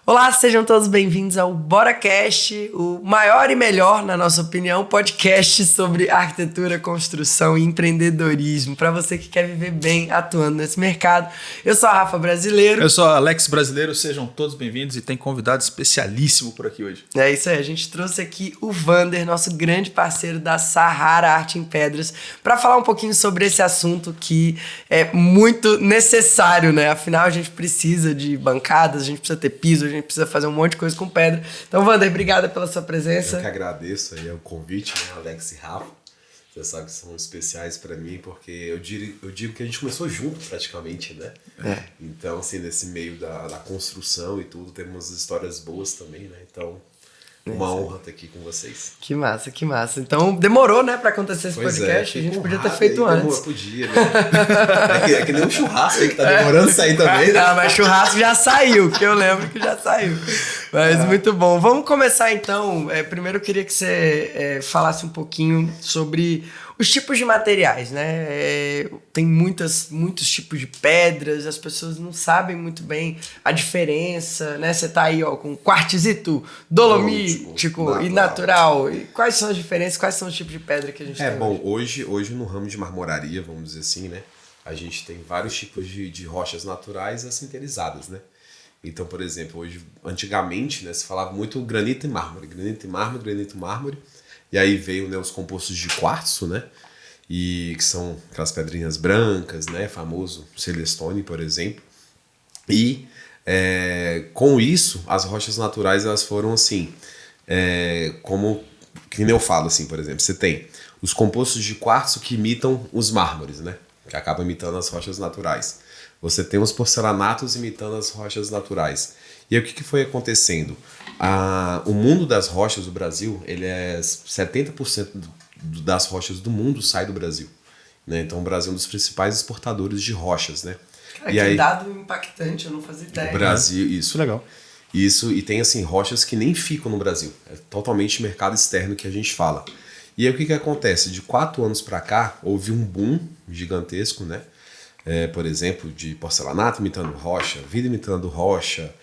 Olá, sejam todos bem-vindos ao BoraCast, o maior e melhor, na nossa opinião, podcast sobre arquitetura, construção e empreendedorismo, para você que quer viver bem atuando nesse mercado. Eu sou a Rafa Brasileiro. Eu sou o Alex Brasileiro, sejam todos bem-vindos e tem convidado especialíssimo por aqui hoje. É isso aí, a gente trouxe aqui o Vander, nosso grande parceiro da Sahara Arte em Pedras, para falar um pouquinho sobre esse assunto que é muito necessário, né? Afinal, a gente precisa de bancadas, a gente precisa ter piso, a gente precisa fazer um monte de coisa com pedra. Então, Vander, obrigado pela sua presença. Eu que agradeço aí o convite, né, Alex e Rafa. Você sabe que são especiais para mim, porque eu digo que a gente começou junto praticamente, né? Então, assim, nesse meio da construção e tudo, temos histórias boas também, né? Então, uma honra estar aqui com vocês. Que massa, que massa. Então, demorou, né, pra acontecer esse podcast. A gente podia ter feito antes. Demorou, podia, né? É que nem um churrasco aí que tá demorando a sair também, né? Ah, mas churrasco já saiu, que eu lembro que já saiu. Mas muito bom. Vamos começar, então. Primeiro, eu queria que você falasse um pouquinho sobre os tipos de materiais, né? Tem muitos tipos de pedras, as pessoas não sabem muito bem a diferença, né? Você tá aí, ó, com quartzito, dolomítico e natural. E quais são as diferenças, quais são os tipos de pedra que a gente tem? Bom, hoje no ramo de marmoraria, vamos dizer assim, né? A gente tem vários tipos de rochas naturais e sinterizadas, né? Então, por exemplo, antigamente, né, se falava muito granito e mármore, granito e mármore, granito e mármore. E aí veio, né, os compostos de quartzo, né? E que são aquelas pedrinhas brancas, né? Famoso Celestone, por exemplo. E com isso, as rochas naturais elas foram assim, como que nem eu falo assim, por exemplo, você tem os compostos de quartzo que imitam os mármores, né? Que acabam imitando as rochas naturais. Você tem os porcelanatos imitando as rochas naturais. E aí o que foi acontecendo? O mundo das rochas do Brasil, ele é 70% das rochas do mundo sai do Brasil, né? Então o Brasil é um dos principais exportadores de rochas, né? Cara, que dado impactante, eu não fazia ideia. O Brasil, isso. Legal. Isso, e tem assim, rochas que nem ficam no Brasil. É totalmente mercado externo que a gente fala. E aí o que acontece? De 4 anos para cá, houve um boom gigantesco, né? Por exemplo, de porcelanato imitando rocha, vidro imitando rocha,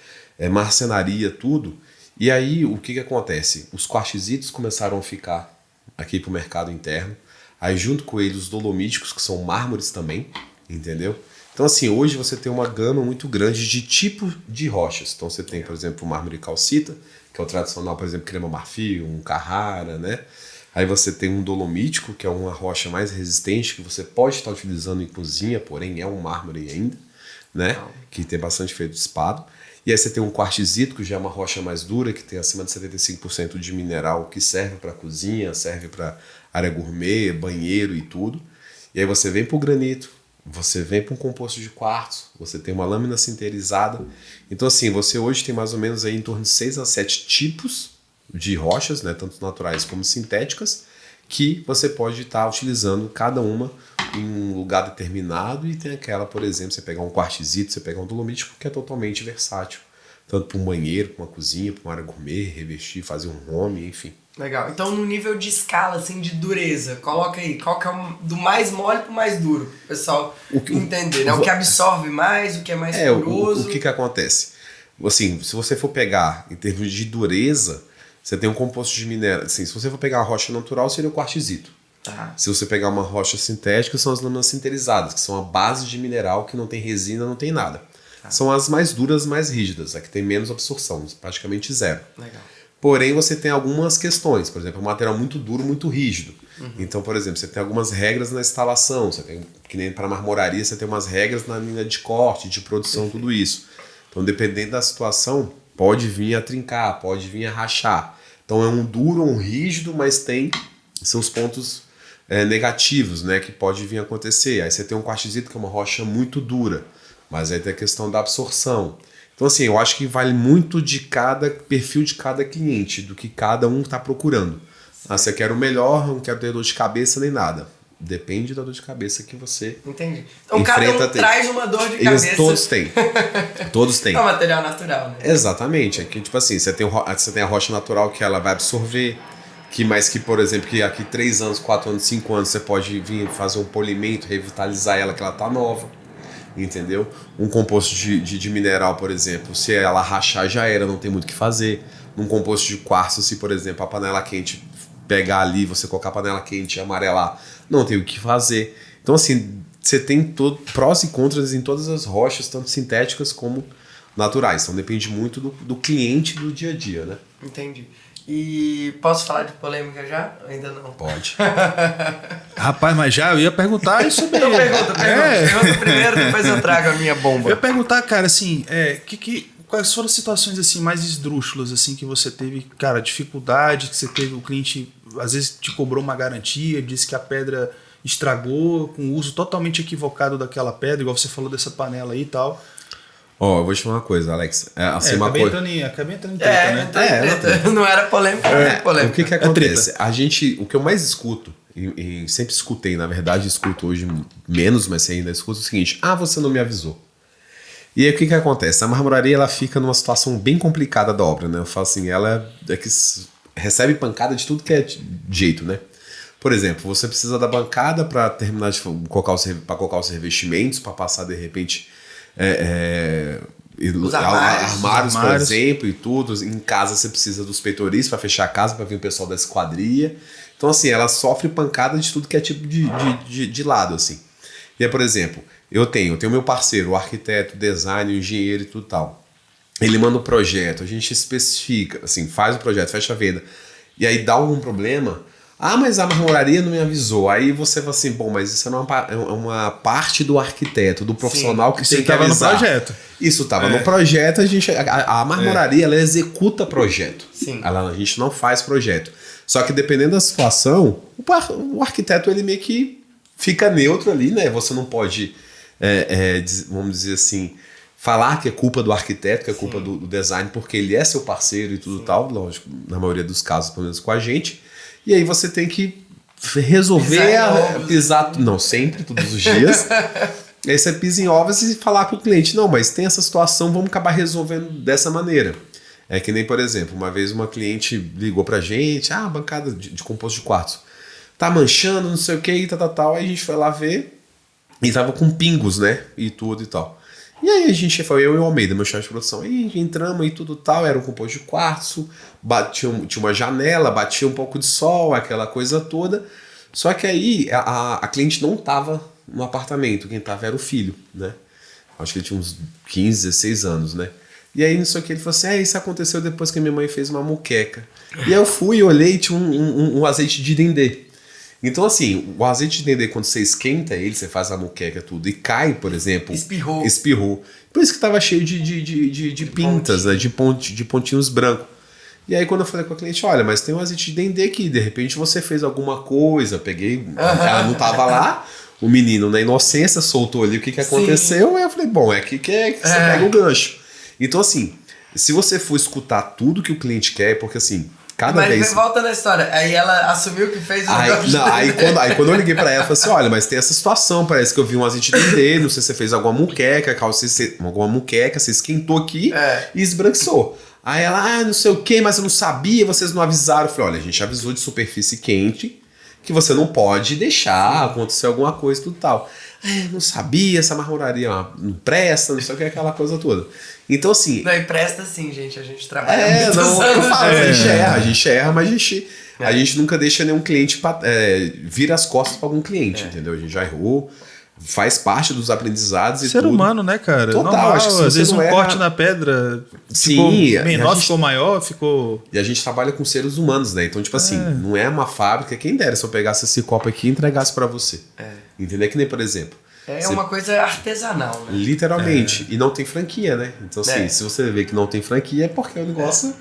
marcenaria, tudo. E aí, o que acontece? Os quartzitos começaram a ficar aqui pro mercado interno. Aí, junto com eles, os dolomíticos, que são mármores também, entendeu? Então, assim, hoje você tem uma gama muito grande de tipo de rochas. Então, você tem, por exemplo, o mármore calcita, que é o tradicional, por exemplo, crema marfim, um Carrara, né? Aí você tem um dolomítico, que é uma rocha mais resistente, que você pode estar utilizando em cozinha, porém é um mármore ainda, né? Que tem bastante efeito de espado. E aí você tem um quartzito, que já é uma rocha mais dura, que tem acima de 75% de mineral, que serve para cozinha, serve para área gourmet, banheiro e tudo. E aí você vem para o granito, você vem para um composto de quartzo, você tem uma lâmina sinterizada. Então assim, você hoje tem mais ou menos aí em torno de 6 a 7 tipos de rochas, né, tanto naturais como sintéticas, que você pode estar utilizando cada uma em um lugar determinado. E tem aquela, por exemplo, você pegar um quartzito, você pegar um dolomítico, que é totalmente versátil, tanto para um banheiro, para uma cozinha, para uma área gourmet, revestir, fazer um home, enfim. Legal. Então, no nível de escala, assim, de dureza, coloca aí, qual que é do mais mole pro mais duro, pro pessoal entender, né? O que absorve mais, o que é mais poroso. O que acontece? Assim, se você for pegar em termos de dureza, você tem um composto de minério. Assim, se você for pegar uma rocha natural, seria o quartzito. Tá. Se você pegar uma rocha sintética, são as lâminas sinterizadas, que são a base de mineral que não tem resina, não tem nada. Tá. São as mais duras, mais rígidas, a que tem menos absorção, praticamente zero. Legal. Porém, você tem algumas questões. Por exemplo, um material muito duro, muito rígido. Então, por exemplo, você tem algumas regras na instalação. Você tem, que nem para marmoraria, você tem umas regras na linha de corte, de produção, tudo isso. Então, dependendo da situação, pode vir a trincar, pode vir a rachar. Então é um duro, um rígido, mas tem seus pontos negativos, né, que pode vir a acontecer. Aí você tem um quartzito, que é uma rocha muito dura, mas aí tem a questão da absorção. Então assim, eu acho que vale muito de cada perfil de cada cliente, do que cada um está procurando. Você quer o melhor, não quer ter dor de cabeça nem nada. Depende da dor de cabeça que você Entendi. Então cada um traz uma dor de cabeça. Eles todos têm. Todos têm. É um material natural, né? Exatamente. Aqui, tipo assim, você tem a rocha natural que ela vai absorver, mas que, por exemplo, que aqui 3 anos, 4 anos, 5 anos, você pode vir fazer um polimento, revitalizar ela, que ela tá nova. entendeu? Um composto de mineral, por exemplo, se ela rachar já era, não tem muito o que fazer. Num composto de quartzo, se por exemplo a panela quente pegar ali, você colocar a panela quente e amarelar, não tem o que fazer. Então assim, você tem prós e contras em todas as rochas, tanto sintéticas como naturais. Então depende muito do cliente do dia a dia, né? Entendi. E posso falar de polêmica já? Ainda não. Pode. Rapaz, mas já eu ia perguntar isso mesmo. Então pergunta primeiro, depois eu trago a minha bomba. Eu ia perguntar, cara, assim, quais foram as situações assim mais esdrúxulas assim que você teve, cara, dificuldade, que você teve, o cliente às vezes te cobrou uma garantia, disse que a pedra estragou com o uso totalmente equivocado daquela pedra, igual você falou dessa panela aí e tal. Ó, eu vou te falar uma coisa, Alex. Acabei entrando em treta, né? Treta. Não era polêmica, não era polêmica. O que acontece? O que eu mais escuto, e sempre escutei, na verdade escuto hoje menos, mas ainda escuto o seguinte: você não me avisou. E aí o que acontece? A marmoraria ela fica numa situação bem complicada da obra, né? Eu falo assim, ela é que recebe pancada de tudo que é jeito, né? Por exemplo, você precisa da bancada para terminar de colocar os revestimentos, para passar de repente os armários, por exemplo, e tudo. Em casa você precisa dos peitorris para fechar a casa, para vir o pessoal da esquadria. Então assim, ela sofre pancada de tudo que é tipo de lado, assim. E aí, por exemplo, eu tenho meu parceiro, o arquiteto, design, o engenheiro e tudo tal. Ele manda o projeto, a gente especifica, assim, faz o projeto, fecha a venda. E aí dá algum problema, mas a marmoraria não me avisou. Aí você fala assim, bom, mas isso é uma parte do arquiteto, do profissional que tem que avisar. Isso estava no projeto. Isso estava no projeto, a marmoraria, ela executa projeto. Sim. A gente não faz projeto. Só que dependendo da situação, o arquiteto, ele meio que fica neutro ali, né? Você não pode, vamos dizer assim, falar que é culpa do arquiteto, que é culpa do design, porque ele é seu parceiro e tudo tal, lógico, na maioria dos casos, pelo menos com a gente. E aí você tem que resolver, pisar, não sempre, todos os dias. Aí você pisa em ovos e falar com o cliente, não, mas tem essa situação, vamos acabar resolvendo dessa maneira. É que nem, por exemplo, uma vez uma cliente ligou pra gente, bancada de composto de quartzo, tá manchando, não sei o que, e tal. Aí a gente foi lá ver e tava com pingos, né, e tudo e tal. E aí a gente foi, eu e o Almeida, meu chefe de produção, aí entramos e tudo tal, era um composto de quartzo, tinha uma janela, batia um pouco de sol, aquela coisa toda. Só que aí a cliente não tava no apartamento, quem tava era o filho, né? Acho que ele tinha uns 15, 16 anos, né? E aí nisso aqui ele falou assim, isso aconteceu depois que a minha mãe fez uma moqueca. E aí eu fui e olhei e tinha um azeite de dendê. Então, assim, o azeite de dendê, quando você esquenta ele, você faz a moqueca tudo e cai, por exemplo... Espirrou. Por isso que tava cheio de pintas, né? De pontinhos brancos. E aí, quando eu falei com a cliente, olha, mas tem um azeite de dendê aqui, de repente você fez alguma coisa, peguei... Ela não tava lá, o menino, na inocência, soltou ali o que aconteceu, Sim. Aí eu falei, bom, é que você pega o gancho. Então, assim, se você for escutar tudo que o cliente quer, porque assim... Mas volta na história. Aí ela assumiu que fez o negócio. Aí quando eu liguei pra ela, eu falei assim, olha, mas tem essa situação, parece que eu vi um azeite de dendê, não sei se você fez alguma muqueca, você esquentou aqui e esbranquiçou. Aí ela, não sei o que, mas eu não sabia, vocês não avisaram. Eu falei, olha, a gente avisou de superfície quente, que você não pode deixar acontecer alguma coisa e tudo tal. Não sabia, essa marmoraria não presta, não sei o que, aquela coisa toda. Então, assim... Não, e presta sim, gente. A gente trabalha muitos anos. A gente erra, mas a gente nunca deixa nenhum cliente vir as costas para algum cliente, entendeu? A gente já errou, faz parte dos aprendizados e Ser tudo. humano, né, cara? Total, normal, acho que às vezes não corte na pedra ficou menor, ficou maior, ficou... E a gente trabalha com seres humanos, né? Então, tipo assim, não é uma fábrica. Quem dera se eu pegasse esse copo aqui e entregasse para você. Entendeu? Que nem, por exemplo... uma coisa artesanal, né? Literalmente. E não tem franquia, né? Então, assim, se você vê que não tem franquia, é porque o negócio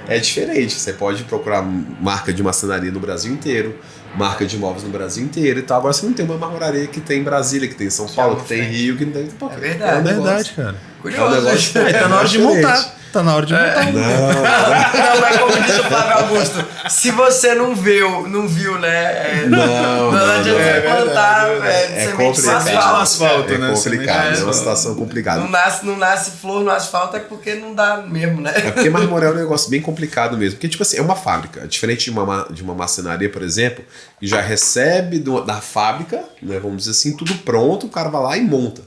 é diferente. Você pode procurar marca de marcenaria no Brasil inteiro, marca de móveis no Brasil inteiro e tal. Agora você não tem uma marmoraria que tem em Brasília, que tem em São Paulo, que tem em Rio, que não tem... É verdade. É verdade, cara. Curioso. Tá na hora de montar. Tá na hora de montar. Não, mas como diz o Flávio Augusto, se você não viu, né? Não adianta você plantar semente no asfalto. É complicado, é uma situação complicada. Não nasce flor no asfalto é porque não dá mesmo, né? É porque marmorar é um negócio bem complicado mesmo. Porque, tipo assim, é uma fábrica. Diferente de uma marcenaria, por exemplo, que já recebe da fábrica, né, vamos dizer assim, tudo pronto, o cara vai lá e monta.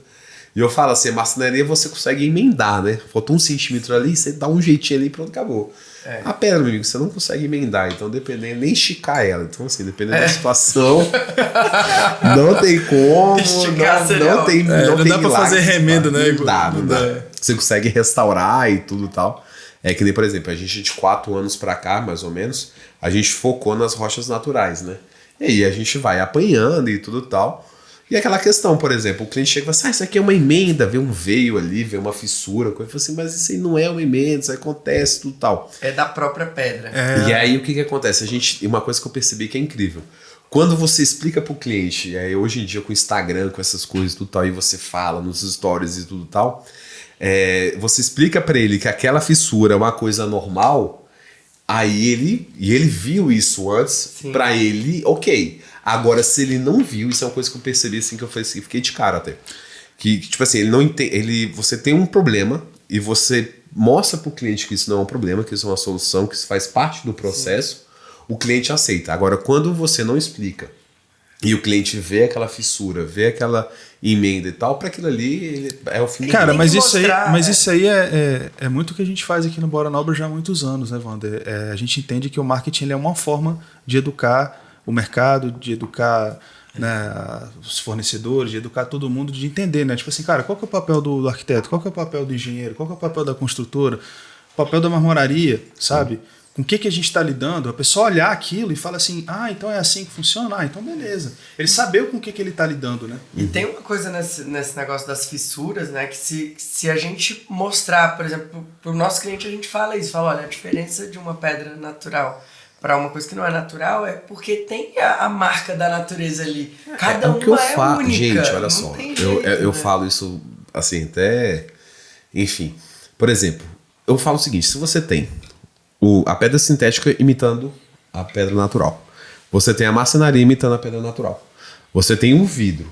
E eu falo assim, a marcenaria você consegue emendar, né? Faltou 1 centímetro ali, você dá um jeitinho ali e pronto, acabou. A pedra, meu amigo, você não consegue emendar, então dependendo, nem esticar ela. Então, assim, dependendo da situação, não tem como, não tem não dá pra fazer remendo, né? Não dá. Você consegue restaurar e tudo e tal. É que nem, por exemplo, a gente de 4 anos pra cá, mais ou menos, a gente focou nas rochas naturais, né? E aí a gente vai apanhando e tudo e tal. E aquela questão, por exemplo, o cliente chega e fala assim, isso aqui é uma emenda, vê um veio ali, vê uma fissura, coisa assim, mas isso aí não é uma emenda, isso aí acontece, tudo tal. É da própria pedra. E aí o que acontece? Uma coisa que eu percebi que é incrível. Quando você explica pro cliente, aí hoje em dia com o Instagram, com essas coisas tudo tal, e você fala nos stories e tudo tal, você explica para ele que aquela fissura é uma coisa normal, aí ele viu isso antes, para ele, ok. Agora, se ele não viu, isso é uma coisa que eu percebi assim, que eu fiquei de cara até. Que tipo assim, ele não entende, você tem um problema e você mostra pro cliente que isso não é um problema, que isso é uma solução, que isso faz parte do processo, o cliente aceita. Agora, quando você não explica e o cliente vê aquela fissura, vê aquela emenda e tal, para aquilo ali é o fim do Cara, mas mostrar, isso aí é muito o que a gente faz aqui no Bora Nobre já há muitos anos, né, Wander? A gente entende que o marketing ele é uma forma de educar o mercado, de educar, né, os fornecedores, de educar todo mundo, de entender, né? Tipo assim, cara, qual que é o papel do arquiteto? Qual que é o papel do engenheiro? Qual que é o papel da construtora? O papel da marmoraria, sabe? Com o que a gente está lidando? A pessoa olhar aquilo e fala assim, então é assim que funciona? Então beleza. Ele saber com o que ele está lidando, né? E tem uma coisa nesse negócio das fissuras, né? Que se a gente mostrar, por exemplo, para o nosso cliente a gente fala isso, fala, olha, a diferença de uma pedra natural para uma coisa que não é natural é porque tem a marca da natureza ali. Cada uma é única. Gente, olha só, eu falo isso assim, até... Enfim, por exemplo, eu falo o seguinte, se você tem a pedra sintética imitando a pedra natural, você tem a marcenaria imitando a pedra natural, você tem um vidro,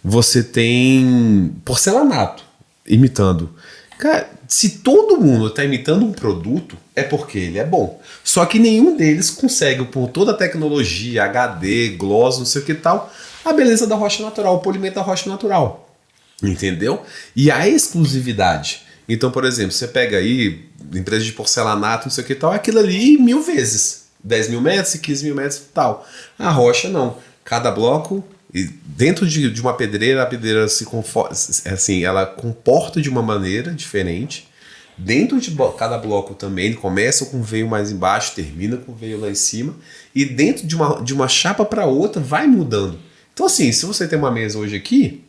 você tem porcelanato imitando... Cara, se todo mundo está imitando um produto, é porque ele é bom. Só que nenhum deles consegue, por toda a tecnologia, HD, gloss, não sei o que tal, a beleza da rocha natural, o polimento da rocha natural. Entendeu? E a exclusividade. Então, por exemplo, você pega aí, empresa de porcelanato, não sei o que tal, aquilo ali 1000 vezes. 10 mil metros e 15 mil metros e tal. A rocha não. Cada bloco... E dentro de uma pedreira, a pedreira se comporta, assim, ela comporta de uma maneira diferente. Dentro de cada bloco também, ele começa com o veio mais embaixo, termina com o veio lá em cima. E dentro de uma chapa para outra, vai mudando. Então, assim, se você tem uma mesa hoje aqui,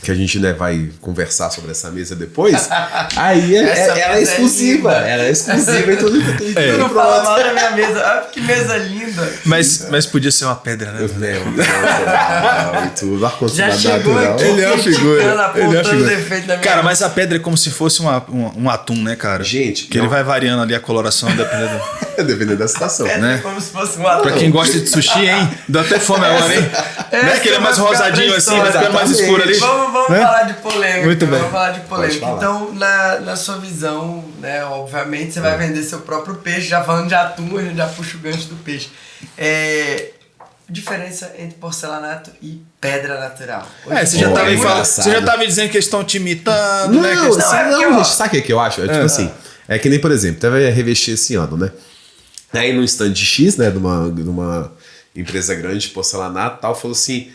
que a gente, né, vai conversar sobre essa mesa depois, aí ela é exclusiva. Ela é exclusiva e tudo. Eu não falo mal da minha mesa. Ah, que mesa linda. Mas podia ser uma pedra, né? E tudo. Já chegou aqui. Ele é uma figura. Ele é uma figura. Cara, mas a pedra é como se fosse um atum, né, cara? Gente, que ele vai variando ali a coloração dependendo da situação, né? É como se fosse um atum. Pra quem gosta de sushi, hein? Dá até fome agora, hein? Né? Que ele é mais rosadinho assim, vai ficando mais escuro ali. Vamos falar de polêmica. Muito bem. Vamos falar de polêmica. Então, na sua visão, né, obviamente, você vai vender seu próprio peixe. Já falando de atum, a gente já puxa o gancho do peixe. Diferença entre porcelanato e pedra natural. Você já tá me dizendo que eles estão te imitando, não, né? Gente, sabe o que eu acho? Tipo assim, é que nem, por exemplo, teve a Revestir esse ano, né? Aí no stand X, né, de uma empresa grande de porcelanato e tal, falou assim,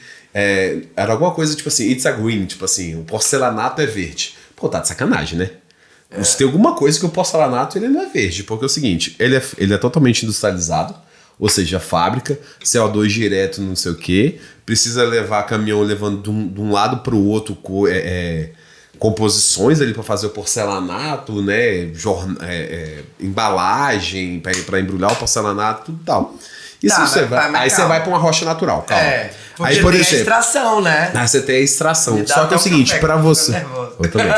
era alguma coisa tipo assim, it's a green, tipo assim, o porcelanato é verde. Pô, tá de sacanagem, né? Se tem alguma coisa que o porcelanato ele não é verde, porque é o seguinte, ele é totalmente industrializado, ou seja, fábrica, CO2 direto, não sei o que, precisa levar caminhão levando de um lado para o outro composições ali para fazer o porcelanato, né, embalagem para embrulhar o porcelanato, tudo tal. Isso você vai para uma rocha natural, calma. Aí, por exemplo, a extração, né? Você tem a extração. Só que é o seguinte, para você... Eu também.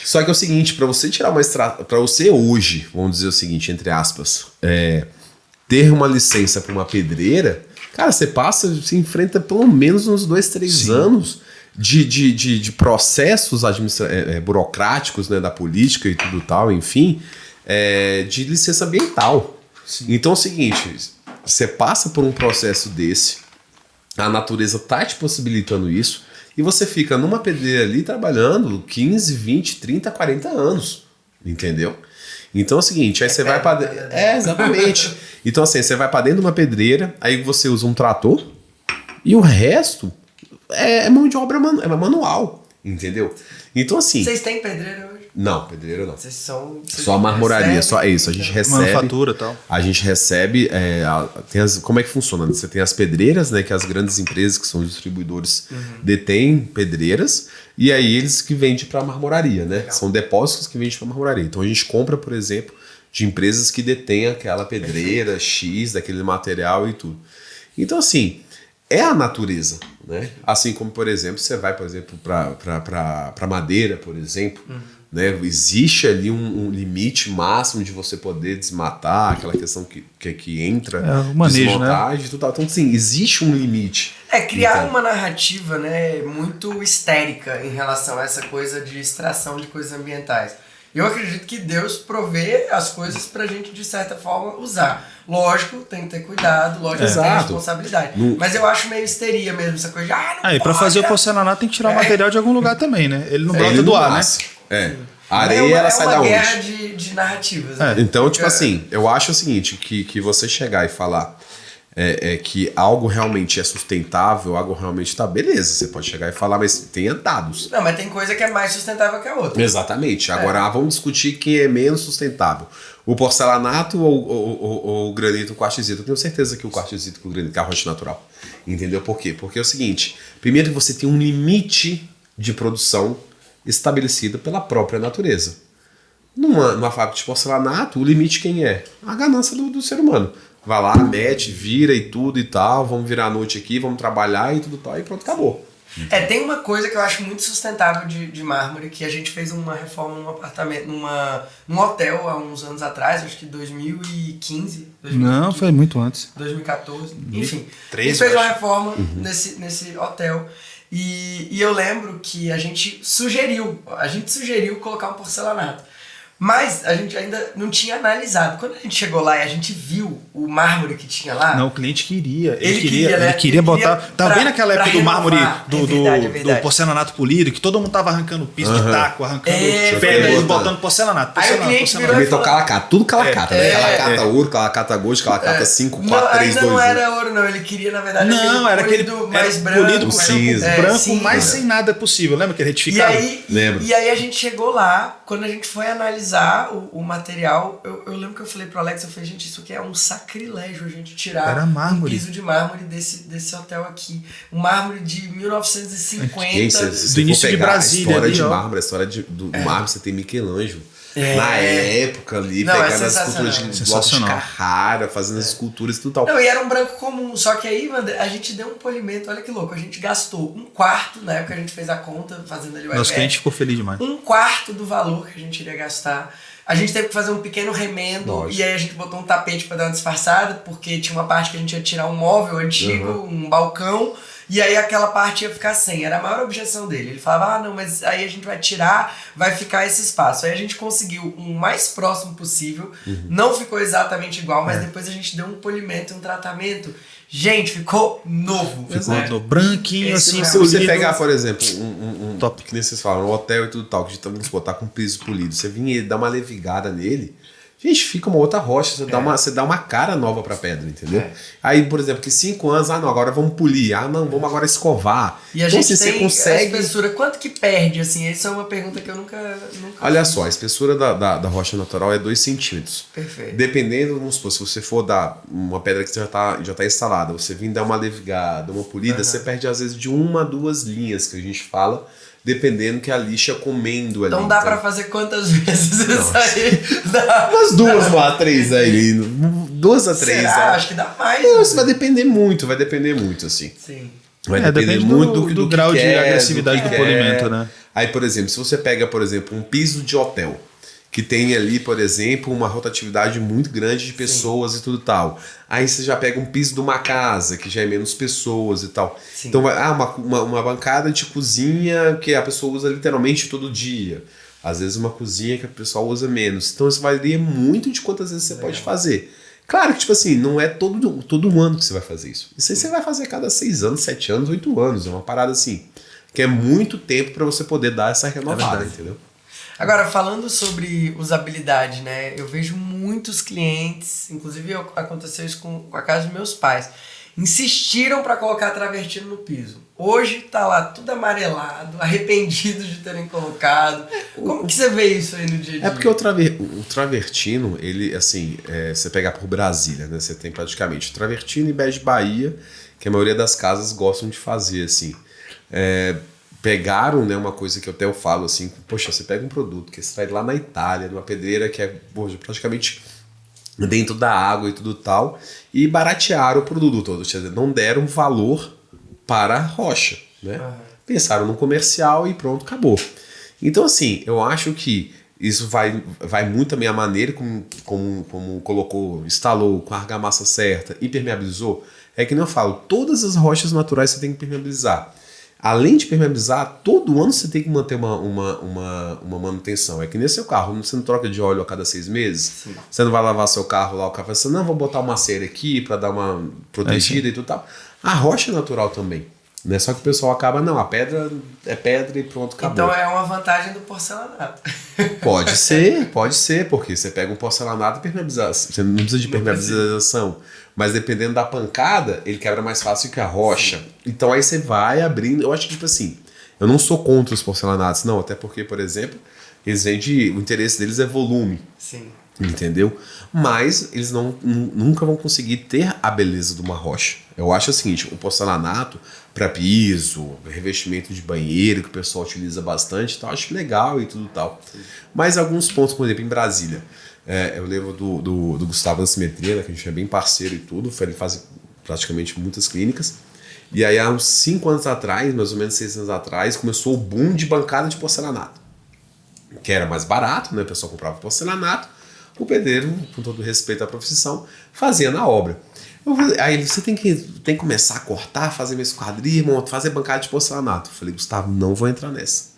Só que é o seguinte, para você tirar uma extração... Para você hoje, vamos dizer o seguinte, entre aspas, ter uma licença para uma pedreira, cara, você enfrenta pelo menos uns 2-3 anos de processos burocráticos, né, da política e tudo tal, enfim, de licença ambiental. Sim. Então é o seguinte, você passa por um processo desse, a natureza tá te possibilitando isso, E você fica numa pedreira ali trabalhando 15, 20, 30, 40 anos. Entendeu? Então é o seguinte, aí você vai pra dentro. Exatamente. Então assim, você vai pra dentro de uma pedreira, aí você usa um trator e o resto é mão de obra manual. Entendeu? Então assim. Vocês têm pedreira hoje? Não, pedreiro não. Vocês são. Só a marmoraria, só é isso. A gente recebe. Manufatura e tal. A gente recebe. Como é que funciona? Você tem as pedreiras, né? Que as grandes empresas, que são os distribuidores, detêm pedreiras. E aí eles que vendem para marmoraria, né? Legal. São depósitos que vendem para marmoraria. Então a gente compra, por exemplo, de empresas que detêm aquela pedreira X, daquele material e tudo. Então, assim, é a natureza, né? Assim como, por exemplo, você vai, por exemplo, para madeira, por exemplo. Né? Existe ali um limite máximo de você poder desmatar, aquela questão que entra, o manejo, desmontagem, né? Tudo. Então, sim, existe um limite. Criar uma narrativa, né, muito histérica em relação a essa coisa de extração de coisas ambientais. Eu acredito que Deus provê as coisas pra gente, de certa forma, usar. Lógico, tem que ter cuidado, lógico, tem responsabilidade. Mas eu acho meio histeria mesmo, essa coisa de, e pra fazer o porcelanato tem que tirar o material de algum lugar também, né? Ele não brota do ar, né? A areia, ela sai da onde? É uma guerra de narrativas. Né? Então, tipo assim, eu acho o seguinte, que você chegar e falar que algo realmente é sustentável, algo realmente tá, beleza, você pode chegar e falar, mas tenha dados. Não, mas tem coisa que é mais sustentável que a outra. Exatamente. Agora, vamos discutir quem é menos sustentável. O porcelanato ou o granito, o quartzito? Eu tenho certeza que o quartzito com o granito, que é a rocha natural. Entendeu por quê? Porque é o seguinte, primeiro que você tem um limite de produção estabelecido pela própria natureza. Numa fábrica de porcelanato, o limite quem é? A ganância do ser humano. Vai lá, mete, vira e tudo e tal, vamos virar a noite aqui, vamos trabalhar e tudo tal, e pronto, acabou. Tem uma coisa que eu acho muito sustentável de mármore, que a gente fez uma reforma num apartamento, num hotel há uns anos atrás, acho que 2015. Não, foi muito antes. 2014, enfim. 13, a gente fez uma reforma nesse hotel. E eu lembro que a gente sugeriu colocar um porcelanato. Mas a gente ainda não tinha analisado. Quando a gente chegou lá e a gente viu o mármore que tinha lá... Não, o cliente queria. Ele queria queria botar... Tava bem naquela época do mármore, do porcelanato polido, que todo mundo tava arrancando piso de taco, arrancando pedra e botando porcelanato. Aí o cliente virou e falou... calacata, tudo calacata, né? Calacata ouro, calacata gold, calacata 5, 4, 3, 2, 1. Não era ouro, não. Ele queria, na verdade, era aquele mais branco. Polido cinza. Branco, mais sem nada possível. Lembra que ele retificava? E aí a gente chegou lá, quando a gente foi analisar o material, eu lembro que eu falei pro Alex, eu falei, gente, isso aqui é um sacrilégio a gente tirar um piso de mármore desse hotel aqui. Um mármore de 1950. Do início de Brasília. A história do mármore, você tem Michelangelo. Na época ali, pegando as esculturas de blocos de Carrara, fazendo as esculturas e tudo tal. Não, e era um branco comum, só que aí, Wander, a gente deu um polimento, olha que louco, a gente gastou 1/4, na época a gente fez a conta, fazendo ali o Nosso cliente ficou feliz demais. 1/4 do valor que a gente iria gastar. A gente teve que fazer um pequeno remendo, e aí a gente botou um tapete pra dar uma disfarçada, porque tinha uma parte que a gente ia tirar um móvel antigo, um balcão, e aí aquela parte ia ficar sem. Era a maior objeção dele. Ele falava, não, mas aí a gente vai tirar, vai ficar esse espaço. Aí a gente conseguiu um mais próximo possível, não ficou exatamente igual, mas depois a gente deu um polimento, um tratamento. Gente, ficou novo. Ficou branquinho, assim, se você pegar, por exemplo, top, que nem vocês falam, um hotel e tudo tal, que vamos botar com piso polido, você vinha e dar uma levigada nele, gente, fica uma outra rocha, você dá uma cara nova pra pedra, entendeu? Aí, por exemplo, que 5 anos, não, agora vamos polir, não, vamos agora escovar. E a gente tem a espessura, quanto que perde, assim? Essa é uma pergunta que eu nunca Olha só, a espessura da rocha natural é 2 centímetros. Perfeito. Dependendo, vamos supor, se você for dar uma pedra que já tá instalada, você vir dar uma levigada, uma polida, você perde às vezes de 1 a 2 linhas, que a gente fala, dependendo que a lixa comendo ali. Então dá pra fazer quantas vezes isso aí? Umas 2 a 3 aí. 2 a 3. Acho que dá mais. Isso vai depender muito, assim. Sim. Vai depender muito do grau de agressividade do polimento, né? Aí, por exemplo, se você pega, por exemplo, um piso de hotel, que tem ali, por exemplo, uma rotatividade muito grande de pessoas e tudo tal. Aí você já pega um piso de uma casa, que já é menos pessoas e tal. Sim. Então, uma bancada de cozinha que a pessoa usa literalmente todo dia. Às vezes uma cozinha que a pessoa usa menos. Então isso varia muito de quantas vezes você pode fazer. Claro que, tipo assim, não é todo ano que você vai fazer isso. Isso aí você vai fazer a cada 6 anos, 7 anos, 8 anos. É uma parada assim, que é muito tempo para você poder dar essa renovada, entendeu? Agora, falando sobre usabilidade, né? Eu vejo muitos clientes, inclusive aconteceu isso com a casa dos meus pais, insistiram para colocar travertino no piso. Hoje tá lá tudo amarelado, arrependidos de terem colocado. Como que você vê isso aí no dia a dia? É porque o travertino, ele, assim, você pegar por Brasília, né? Você tem praticamente o travertino e bege Bahia, que a maioria das casas gostam de fazer, assim. Pegaram, né, uma coisa que eu falo, assim, poxa, você pega um produto que extrai lá na Itália, numa pedreira que é, poxa, praticamente dentro da água e tudo tal, e baratearam o produto todo, não deram valor para a rocha, né? Pensaram no comercial e pronto, acabou. Então, assim, eu acho que isso vai muito também a maneira como colocou, instalou com a argamassa certa, impermeabilizou. É que nem eu falo, todas as rochas naturais você tem que impermeabilizar. Além de permeabilizar, todo ano você tem que manter uma manutenção. É que nem seu carro, você não troca de óleo a cada 6 meses. Sim. Você não vai lavar seu carro lá, o carro vai assim, não, vou botar uma cera aqui para dar uma protegida e tudo tal. A rocha é natural também. Né? Só que o pessoal acaba, não, a pedra é pedra e pronto, acabou. Então é uma vantagem do porcelanato. Pode ser, porque você pega um porcelanato e permeabiliza, você não precisa de permeabilização. Mas dependendo da pancada, ele quebra mais fácil que a rocha. Sim. Então aí você vai abrindo. Eu acho que, tipo assim, eu não sou contra os porcelanatos, não. Até porque, por exemplo, eles vendem. O interesse deles é volume. Sim. Entendeu? Mas eles nunca vão conseguir ter a beleza de uma rocha. Eu acho o seguinte: o porcelanato para piso, revestimento de banheiro, que o pessoal utiliza bastante, então acho legal e tudo tal. Sim. Mas alguns pontos, por exemplo, em Brasília. Eu lembro do Gustavo da Simetria, né, que a gente é bem parceiro e tudo, ele faz praticamente muitas clínicas. E aí há uns 5 anos atrás, mais ou menos 6 anos atrás, começou o boom de bancada de porcelanato. Que era mais barato, né? O pessoal comprava porcelanato, o pedreiro, com todo respeito à profissão, fazia na obra. Aí você tem que começar a cortar, fazer minha esquadria, fazer bancada de porcelanato. Eu falei, Gustavo, não vou entrar nessa.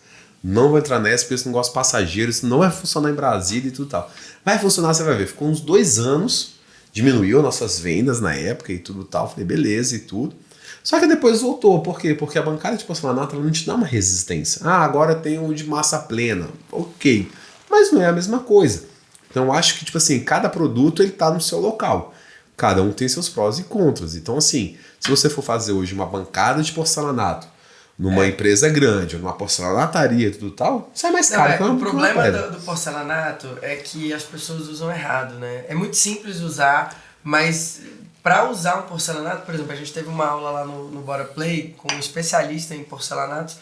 Não vou entrar nessa, porque esse negócio passageiro, isso não vai funcionar em Brasília e tudo tal. Vai funcionar, você vai ver. Ficou uns 2 anos, diminuiu nossas vendas na época e tudo tal. Falei, beleza e tudo. Só que depois voltou. Por quê? Porque a bancada de porcelanato ela não te dá uma resistência. Ah, agora tem o de massa plena. Ok. Mas não é a mesma coisa. Então eu acho que, tipo assim, cada produto ele tá no seu local. Cada um tem seus prós e contras. Então, assim, se você for fazer hoje uma bancada de porcelanato numa empresa grande, ou numa porcelanataria e tudo tal, sai mais caro. O problema do porcelanato é que as pessoas usam errado, né? É muito simples usar, mas para usar um porcelanato, por exemplo, a gente teve uma aula lá no Bora Play com um especialista em porcelanatos,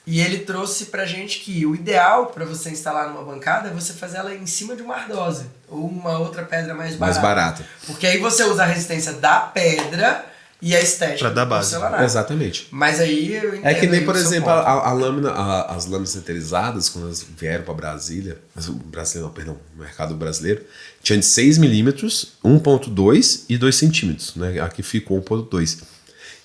e ele trouxe pra gente que o ideal para você instalar numa bancada é você fazer ela em cima de uma ardose, ou uma outra pedra mais barata. Porque aí você usa a resistência da pedra e a estética do porcelanato. Exatamente. Mas aí eu entendo. É que nem, por exemplo, a lâmina, as lâminas sinterizadas, quando elas vieram para Brasília, no mercado brasileiro, tinha de 6 milímetros, 1,2 e 2 centímetros. Né? Aqui ficou 1,2.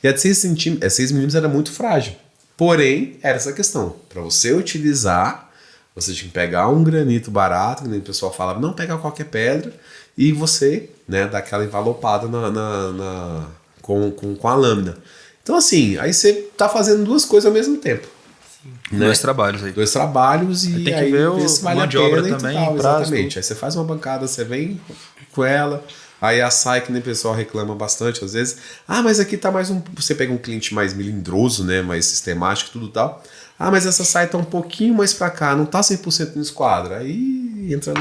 E a de 6 milímetros era muito frágil. Porém, era essa questão. Para você utilizar, você tinha que pegar um granito barato, que nem o pessoal falava, não pega qualquer pedra, e você, né, dá aquela envelopada com a lâmina. Então, assim, aí você tá fazendo 2 coisas ao mesmo tempo. Né? 2 trabalhos aí. 2 trabalhos e tem que ver se vale a pena obra também, tal, exatamente. Aí você faz uma bancada, você vem com ela, aí a sai, que nem o pessoal reclama bastante às vezes. Ah, mas aqui tá mais você pega um cliente mais melindroso, né, mais sistemático, tudo tal. Ah, mas essa sai tá um pouquinho mais pra cá, não tá 100% no esquadro. Aí entra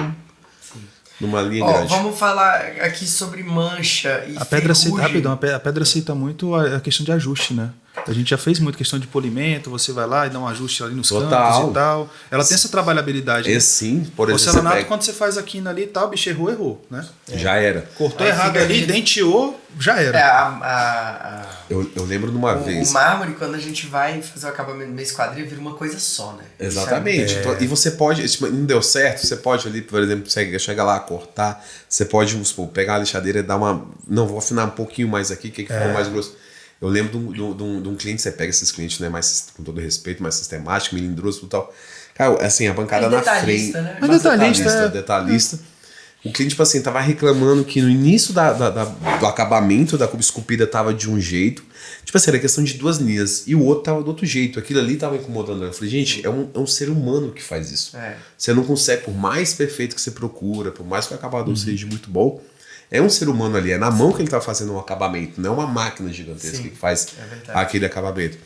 numa linha grande. Vamos falar aqui sobre mancha e a pedra ferrugem. Rapidão, a pedra cita muito a questão de ajuste, né? A gente já fez muito questão de polimento, você vai lá e dá um ajuste ali nos cantos e tal. Ela tem essa trabalhabilidade. É sim, por exemplo. Porcelanato, quando você faz aqui ali e tal, o bicho errou, né? Já era. Cortou errado ali, denteou, já era. Eu lembro de uma vez. O mármore, quando a gente vai fazer o acabamento meio esquadria, vira uma coisa só, né? Exatamente. Então, e você pode, não deu certo, você pode ali, por exemplo, você chega lá, cortar, você pode, vamos supor, pegar a lixadeira e dar não, vou afinar um pouquinho mais aqui, que ficou mais grosso. Eu lembro de um cliente, você pega esses clientes, né, mais, com todo respeito, mais sistemático, melindroso e tal. Cara, assim, a bancada na frente. Né? Detalhista. o cliente, tipo assim, tava reclamando que no início do acabamento da cuba esculpida tava de um jeito. Tipo assim, era questão de 2 linhas. E o outro tava do outro jeito. Aquilo ali tava incomodando. Eu falei, gente, é um ser humano que faz isso. Você não consegue, por mais perfeito que você procura, por mais que o acabador seja muito bom, é um ser humano ali. É na mão que ele tá fazendo um acabamento. Não é uma máquina gigantesca que faz aquele acabamento.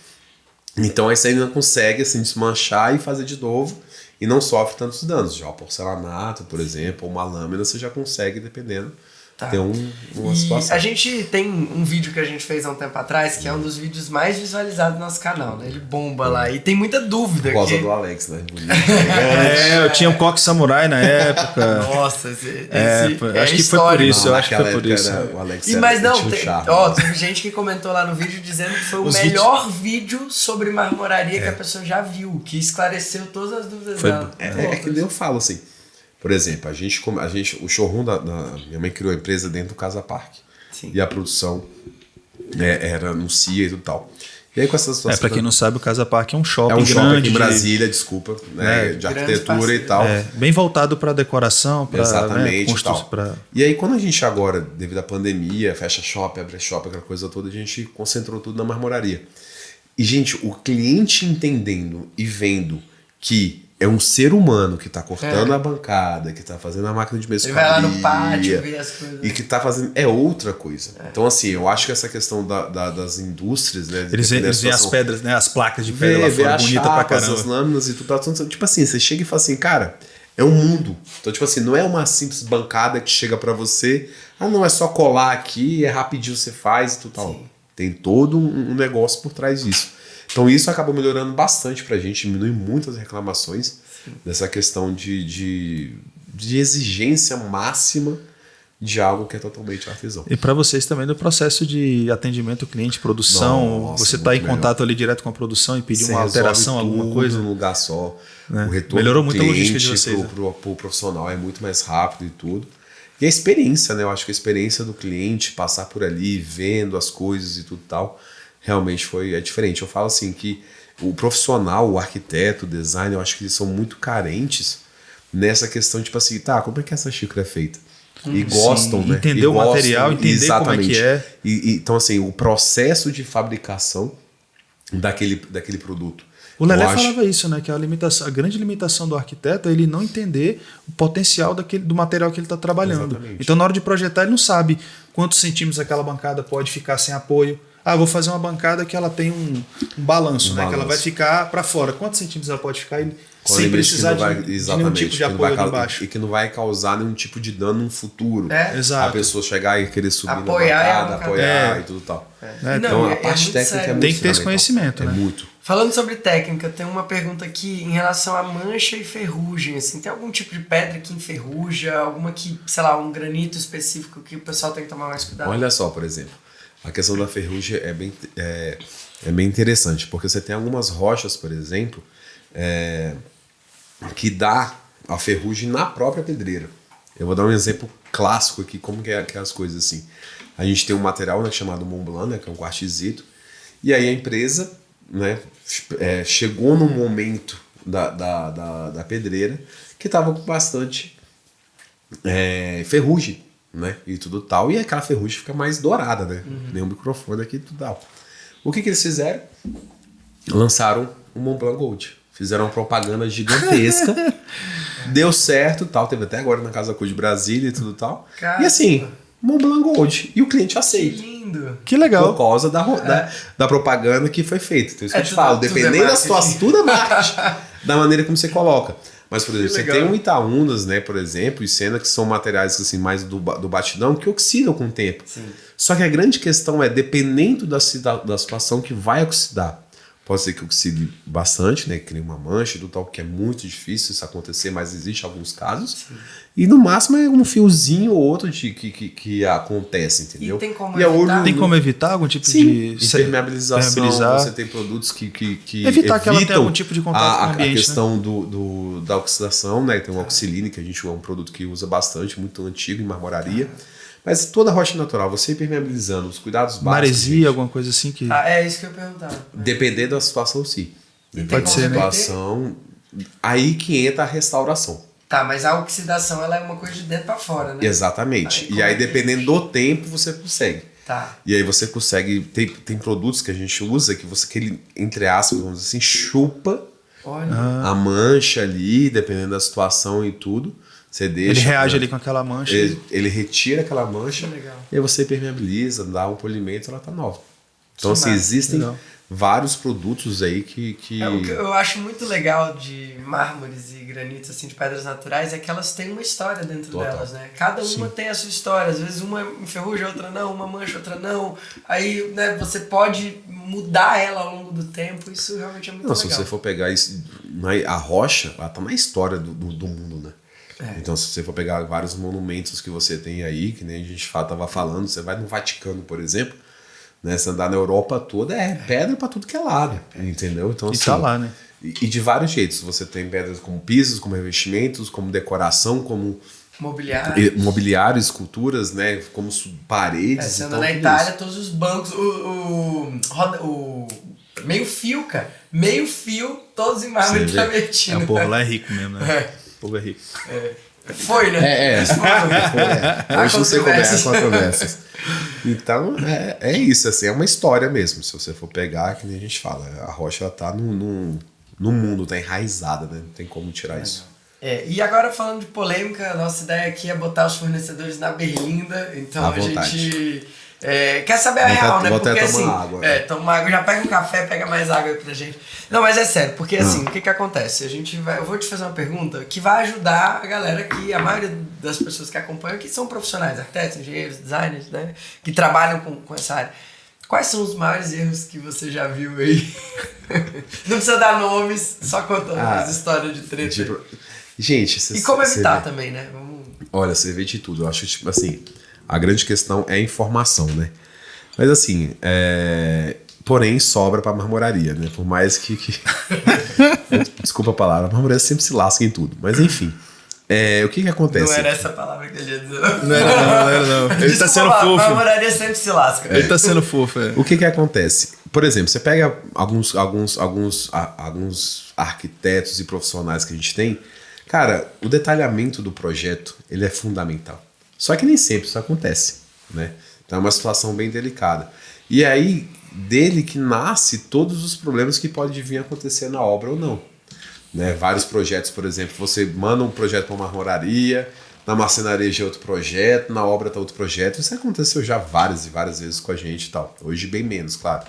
Então aí você ainda consegue assim, desmanchar e fazer de novo. E não sofre tantos danos. Já o porcelanato, por exemplo, ou uma lâmina, você já consegue, dependendo, ter uma situação. A gente tem um vídeo que a gente fez há um tempo atrás, que é um dos vídeos mais visualizados do nosso canal, né? Ele bomba lá. E tem muita dúvida. Por causa do Alex, né? Bonito. Eu tinha um coque samurai na época. Nossa, acho que foi por isso. Eu acho que foi por isso. O Alex mas não, um teve gente que comentou lá no vídeo dizendo que foi o melhor vídeo sobre marmoraria que a pessoa já viu, que esclareceu todas as dúvidas dela. É que eu falo assim. Por exemplo, o showroom minha mãe criou a empresa dentro do Casa Park. Sim. E a produção era no CIA e tudo tal. E aí com essa situação... Pra quem não sabe, o Casa Park é um shopping grande. É um shopping aqui em Brasília, desculpa, né, de arquitetura e tal. Bem voltado para decoração, para construção. E aí quando a gente agora, devido à pandemia, fecha shopping, abre shopping, aquela coisa toda, a gente concentrou tudo na marmoraria. E, gente, o cliente entendendo e vendo que é um ser humano que tá cortando a bancada, que tá fazendo a máquina de mesclaria. Ele vai lá no pátio ver as coisas. E que tá fazendo... É outra coisa. Então, assim, eu acho que essa questão das indústrias, né? Eles veem as pedras, né? As placas de pedra lá fora, bonita pra caramba. As lâminas e tudo. Tipo assim, você chega e fala assim, cara, é um mundo. Então, tipo assim, não é uma simples bancada que chega pra você. Ah, não, é só colar aqui, é rapidinho você faz e tudo tal. Tem todo um negócio por trás disso. Então isso acabou melhorando bastante pra gente, diminui muitas reclamações dessa questão de exigência máxima de algo que é totalmente artesão. E para vocês também do processo de atendimento ao cliente, produção, Nossa, você está em contato ali direto com a produção e pedir uma alteração, alguma coisa? Num lugar só. Né? O retorno melhorou do muito a logística de cliente vocês. pro profissional é muito mais rápido e tudo. E a experiência, né? Eu acho que a experiência do cliente, passar por ali, vendo as coisas e tudo tal, realmente é diferente. Eu falo assim que o profissional, o arquiteto, o designer, eu acho que eles são muito carentes nessa questão, tipo assim, tá, como é que essa xícara é feita? E gostam, né? Entender o material, entender como é que é. Então, assim, o processo de fabricação daquele produto. O Lelé falava isso, né? Que a grande limitação do arquiteto é ele não entender o potencial do material que ele está trabalhando. Exatamente. Então, na hora de projetar, ele não sabe quantos centímetros aquela bancada pode ficar sem apoio. Ah, vou fazer uma bancada que ela tem um balanço, né? Que ela vai ficar para fora. Quantos centímetros ela pode ficar sem precisar de nenhum tipo de apoio ali embaixo? E que não vai causar nenhum tipo de dano no futuro. Exato. A pessoa chegar e querer subir apoiar na bancada, apoiar e tudo tal. Então, a parte técnica é muito tem que ter esse conhecimento, né? Muito. Falando sobre técnica, tem uma pergunta aqui em relação a mancha e ferrugem. Assim, tem algum tipo de pedra que enferruja? Alguma que, sei lá, um granito específico que o pessoal tem que tomar mais cuidado? Olha só, por exemplo. A questão da ferrugem é bem interessante, porque você tem algumas rochas, por exemplo, que dá a ferrugem na própria pedreira. Eu vou dar um exemplo clássico aqui, como que é as coisas assim. A gente tem um material, né, chamado Mont Blanc, né, que é um quartzito, e aí a empresa, né, chegou num momento da pedreira que estava com bastante ferrugem, né, e tudo tal, e aquela ferrugem fica mais dourada, né, nem o microfone aqui e tudo tal. O que eles fizeram? Lançaram o Mont Blanc Gold. Fizeram uma propaganda gigantesca, deu certo, tal, teve até agora na Casa Cor de Brasília e tudo tal. Caramba. E assim, Mont Blanc Gold, e o cliente aceita. Que lindo! Que legal. Por causa da propaganda que foi feita. Então isso que eu te falo, tudo dependendo da situação, tudo é marketing, da maneira como você coloca. Mas, por exemplo, você tem um Itaúnas, né, por exemplo, e Sena, que são materiais assim, mais do batidão, que oxidam com o tempo. Sim. Só que a grande questão é, dependendo da situação que vai oxidar, pode ser que oxide bastante, né, que cria uma mancha e tudo tal, que é muito difícil isso acontecer, mas existe alguns casos. Sim. E no máximo é um fiozinho ou outro que acontece, entendeu? E tem como evitar? Tem como evitar algum tipo de impermeabilização? Você tem produtos que evitar que ela tenha algum tipo de contato com o ambiente, a questão, né, da oxidação, né? Tem o oxiline, que a gente é um produto que usa bastante, muito antigo em marmoraria. Mas toda rocha natural, você impermeabilizando, os cuidados básicos. Maresia, gente, alguma coisa assim que. É isso que eu ia perguntar. Depender da situação, sim. Pode ser, né? Aí que entra a restauração. Tá, mas a oxidação ela é uma coisa de dentro pra fora, né? Exatamente. Aí, E aí, como é que dependendo do tempo, você consegue. Tá. E aí você consegue. Tem produtos que a gente usa que ele, entre aspas, vamos dizer assim, chupa Olha. a mancha ali, dependendo da situação e tudo. Você deixa. Ele reage ali com aquela mancha. Ele retira aquela mancha. Legal. E aí você impermeabiliza, dá um polimento, ela tá nova. Então, Que assim, massa, existem legal. vários produtos aí que... O que eu acho muito legal de mármores e granitos, assim, de pedras naturais, é que elas têm uma história dentro Total. delas, né? Cada uma tem a sua história. Às vezes uma enferruja, outra não, uma mancha, outra não. Aí, né, você pode mudar ela ao longo do tempo. Isso realmente é muito Não, legal. se você for pegar isso, a rocha, ela tá na história do mundo, né? Então, se você for pegar vários monumentos que você tem aí, que nem a gente tava falando, você vai no Vaticano, por exemplo, né? Você andar na Europa toda, pedra pra tudo que é lado, entendeu? Então, E assim, tá lá, né? E de vários jeitos. Você tem pedras como pisos, como revestimentos, como decoração, como Mobiliário. mobiliário, esculturas, né? Como paredes. Você anda então, na tudo Itália, isso. todos os bancos, o meio fio, cara. Meio fio, todos em mármore Sim, travertino. O povo lá é rico mesmo, né? O povo é rico. Foi, né? Hoje não sei como é as controvérsias. controvérsias. Então, é isso, assim, é uma história mesmo. Se você for pegar, que nem a gente fala, a rocha ela tá no mundo, tá enraizada, né? Não tem como tirar isso. E agora falando de polêmica, a nossa ideia aqui é botar os fornecedores na berlinda. Então À a vontade. gente quer saber a Vou real, até- né? vou até Porque tomar assim, água, né? toma água, já pega um café, pega mais água aí pra gente. Não, mas é sério, porque assim, o que acontece? Eu vou te fazer uma pergunta que vai ajudar a galera que, a maioria das pessoas que acompanham aqui são profissionais, arquitetos, engenheiros, designers, né? Que trabalham com essa área. Quais são os maiores erros que você já viu aí? Não precisa dar nomes, só contando as histórias de treta. Tipo, gente, E como você evitar vê- também, né? Vamos... Olha, você vê de tudo. Eu acho, tipo assim, a grande questão é a informação, né? Mas assim, porém sobra pra marmoraria, né? Por mais que... Desculpa a palavra, a marmoraria sempre se lasca em tudo. Mas enfim, o que acontece? Não era essa palavra que ele ia dizer. Não era não. Ele tá sendo A fofo. moraria sempre se lasca. Ele tá sendo fofo, O que acontece? Por exemplo, você pega alguns arquitetos e profissionais que a gente tem, cara, o detalhamento do projeto, ele é fundamental. Só que nem sempre isso acontece, né? Então é uma situação bem delicada. E aí, dele que nasce todos os problemas que podem vir a acontecer na obra ou não. Né? Vários projetos, por exemplo, você manda um projeto para uma marmoraria, na marcenaria já é outro projeto, na obra tá outro projeto. Isso aconteceu já várias e várias vezes com a gente e tal. Hoje bem menos, claro.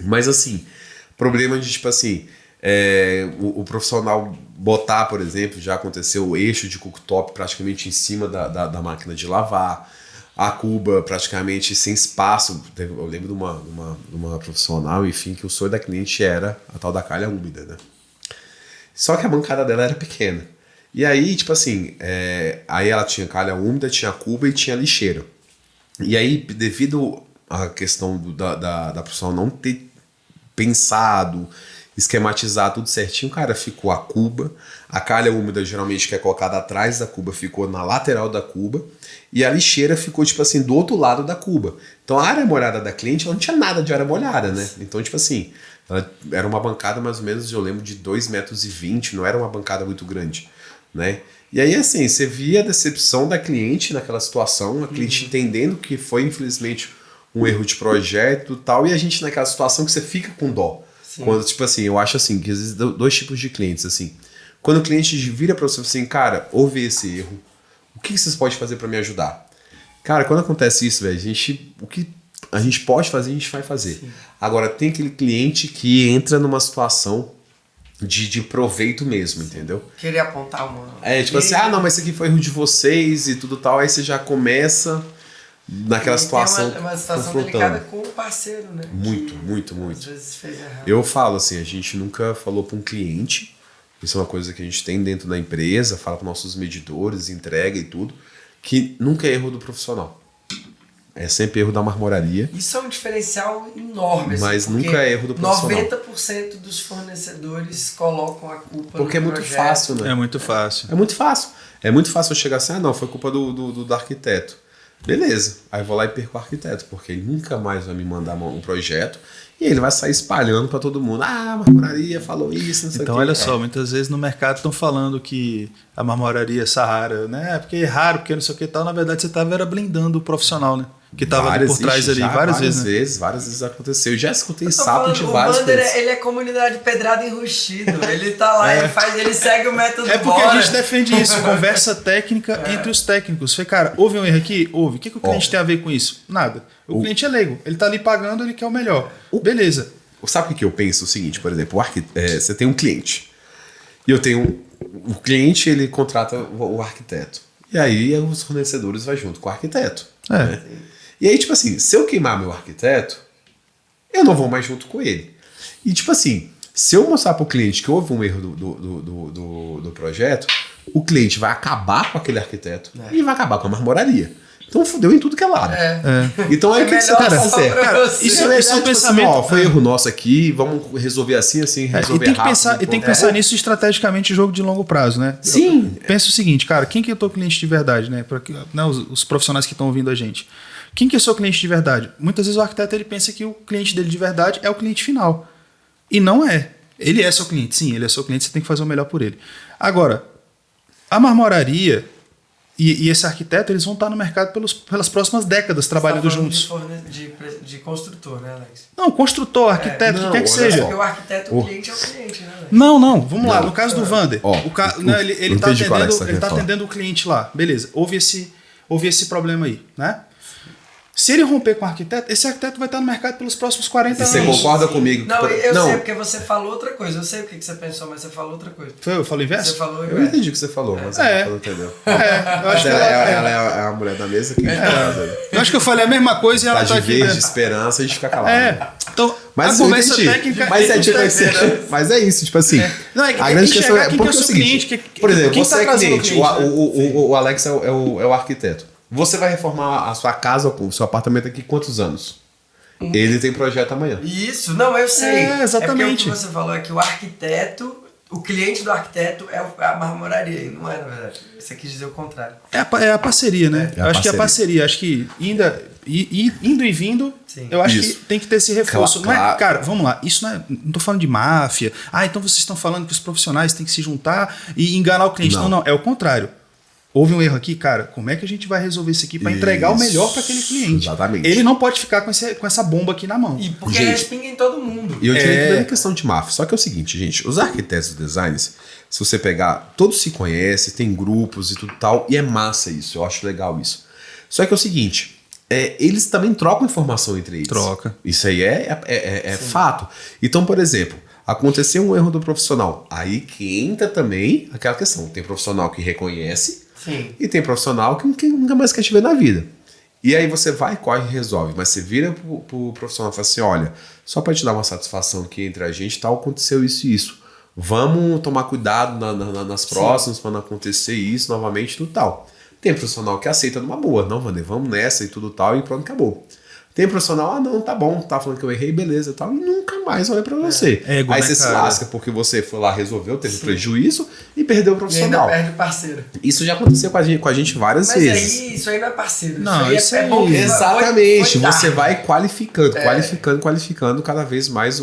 Mas assim, problema de tipo assim, o profissional botar, por exemplo, já aconteceu o eixo de cooktop praticamente em cima da máquina de lavar, a cuba praticamente sem espaço. Eu lembro de uma profissional, enfim, que o sonho da cliente era a tal da calha úmida, né? Só que a bancada dela era pequena. E aí, tipo assim, aí ela tinha calha úmida, tinha cuba e tinha lixeiro. E aí, devido à questão da profissional não ter pensado, esquematizar tudo certinho, cara, ficou a cuba, a calha úmida geralmente que é colocada atrás da cuba ficou na lateral da cuba e a lixeira ficou, tipo assim, do outro lado da cuba. Então a área molhada da cliente, ela não tinha nada de área molhada, né? Então, tipo assim, ela era uma bancada mais ou menos, eu lembro, de 2,20 metros, não era uma bancada muito grande, né? E aí, assim, você via a decepção da cliente naquela situação, a cliente entendendo que foi, infelizmente, um erro de projeto e tal, e a gente naquela situação que você fica com dó. Sim. Quando, tipo assim, eu acho assim, que às vezes dois tipos de clientes, assim. Quando o cliente vira pra você assim, cara, houve esse erro, o que vocês podem fazer pra me ajudar? Cara, quando acontece isso, velho, o que a gente pode fazer, a gente vai fazer. Sim. Agora, tem aquele cliente que entra numa situação de proveito mesmo, entendeu? Querer apontar uma... Tipo assim, não, mas isso aqui foi erro de vocês e tudo tal, aí você já começa naquela situação É uma situação confrontando. delicada com o parceiro, né? Muito. Às vezes fez errado. Eu falo assim, a gente nunca falou para um cliente, isso é uma coisa que a gente tem dentro da empresa, fala para nossos medidores, entrega e tudo, que nunca é erro do profissional. É sempre erro da marmoraria. Isso é um diferencial enorme. Mas assim, nunca é erro do profissional. 90% dos fornecedores colocam a culpa porque no é muito projeto. fácil, né? É muito fácil. É muito fácil. É muito fácil eu chegar assim, não, foi culpa do arquiteto. Beleza. Aí eu vou lá e perco o arquiteto, porque ele nunca mais vai me mandar um projeto e ele vai sair espalhando para todo mundo. A marmoraria falou isso, não sei o Então, quê. olha só, muitas vezes no mercado estão falando que a marmoraria Saara, né? Porque é raro, porque não sei o que e tal. Na verdade, você estava blindando o profissional, né? Que estava ali por trás ali várias vezes, né? Várias vezes aconteceu. Eu já escutei Eu tô sapo falando, de o várias Wander, coisas. ele é comunidade pedrada enrustido. Ele tá lá, ele segue o método É porque Bora. a gente defende isso, conversa técnica entre os técnicos. Falei, cara, houve um erro aqui? Houve. O que o cliente tem a ver com isso? Nada. O cliente é leigo. Ele tá ali pagando, ele quer o melhor. Beleza. Sabe o que eu penso? O seguinte, por exemplo, você tem um cliente. E eu tenho o cliente, ele contrata o arquiteto. E aí os fornecedores vão junto com o arquiteto. Né? E aí, tipo assim, se eu queimar meu arquiteto, eu não vou mais junto com ele. E tipo assim, se eu mostrar para o cliente que houve um erro do projeto, o cliente vai acabar com aquele arquiteto e vai acabar com a marmoraria. Então fudeu em tudo que é lado. Então aí o que você vai fazer? Cara, isso é um pensamento. Assim, foi erro nosso aqui, vamos resolver assim, resolver rápido. E tem que pensar nisso estrategicamente, jogo de longo prazo, né? Sim. Pensa o seguinte, cara, quem que é o teu cliente de verdade, né? Os profissionais que estão ouvindo a gente. Quem que é o seu cliente de verdade? Muitas vezes o arquiteto ele pensa que o cliente dele de verdade é o cliente final. E não é. Ele é seu cliente, sim, ele é seu cliente, você tem que fazer o melhor por ele. Agora, a marmoraria e esse arquiteto, eles vão estar no mercado pelas próximas décadas trabalhando juntos. De construtor, né, Alex? Não, construtor, arquiteto, o que quer que seja. Porque o arquiteto, o cliente é o cliente, né, Alex? Não, vamos lá. No caso do Wander, ele está tá atendendo o cliente lá. Beleza, houve esse problema aí, né? Se ele romper com o arquiteto, esse arquiteto vai estar no mercado pelos próximos 40 anos. Você concorda comigo? Não, eu sei, porque você falou outra coisa. Eu sei o que você pensou, mas você falou outra coisa. Eu falei inverso? Você falou Eu entendi o que você falou, mas você não entendeu. Eu acho que ela é a mulher da mesa que eu acho que eu falei a mesma coisa e ela tá de aqui. verde, esperança, a gente fica calado. Então, Mas a conversa técnica... Mas é isso, tipo assim. Não, a grande questão é porque é o seguinte, cliente, por exemplo, você é cliente, cliente, o Alex é o arquiteto. Você vai reformar a sua casa, o seu apartamento aqui quantos anos? Ele tem projeto amanhã. Isso, não, eu sei. Exatamente. É porque o que você falou é que o arquiteto, o cliente do arquiteto é a marmoraria, e não é, na verdade. Você quis dizer o contrário. É a parceria, né? Eu acho que é a parceria. Acho que indo e vindo, sim. Eu acho que tem que ter esse reforço. Claro. Não é, cara, vamos lá, isso não é. Não tô falando de máfia. Então vocês estão falando que os profissionais têm que se juntar e enganar o cliente. Não, é o contrário. Houve um erro aqui, cara, como é que a gente vai resolver isso aqui para entregar o melhor para aquele cliente? Exatamente. Ele não pode ficar com essa bomba aqui na mão. E porque respinga em todo mundo. E eu diria que não é questão de máfia. Só que é o seguinte, gente, os arquitetos e designers, se você pegar, todos se conhecem, tem grupos e tudo tal, e é massa isso, eu acho legal isso. Só que é o seguinte, eles também trocam informação entre eles. Troca. Isso aí é fato. Então, por exemplo, aconteceu um erro do profissional. Aí que entra também aquela questão. Tem profissional que reconhece. Sim. E tem profissional que nunca mais quer te ver na vida. E aí você vai, corre e resolve. Mas você vira pro profissional e fala assim, olha, só para te dar uma satisfação que entre a gente tal, aconteceu isso e isso. Vamos tomar cuidado nas próximas para não acontecer isso novamente e tudo tal. Tem profissional que aceita numa boa. Não, Wander, vamos nessa e tudo tal e pronto, acabou. Tem profissional, não, tá bom, tá falando que eu errei, beleza e tal, e nunca mais olha pra você. Aí você se lasca porque você foi lá, resolveu, teve prejuízo e perdeu o profissional. E ainda perde o parceiro. Isso já aconteceu com a gente várias vezes. Mas isso aí não é parceiro. Não, isso aí é bom. Exatamente. Você vai qualificando cada vez mais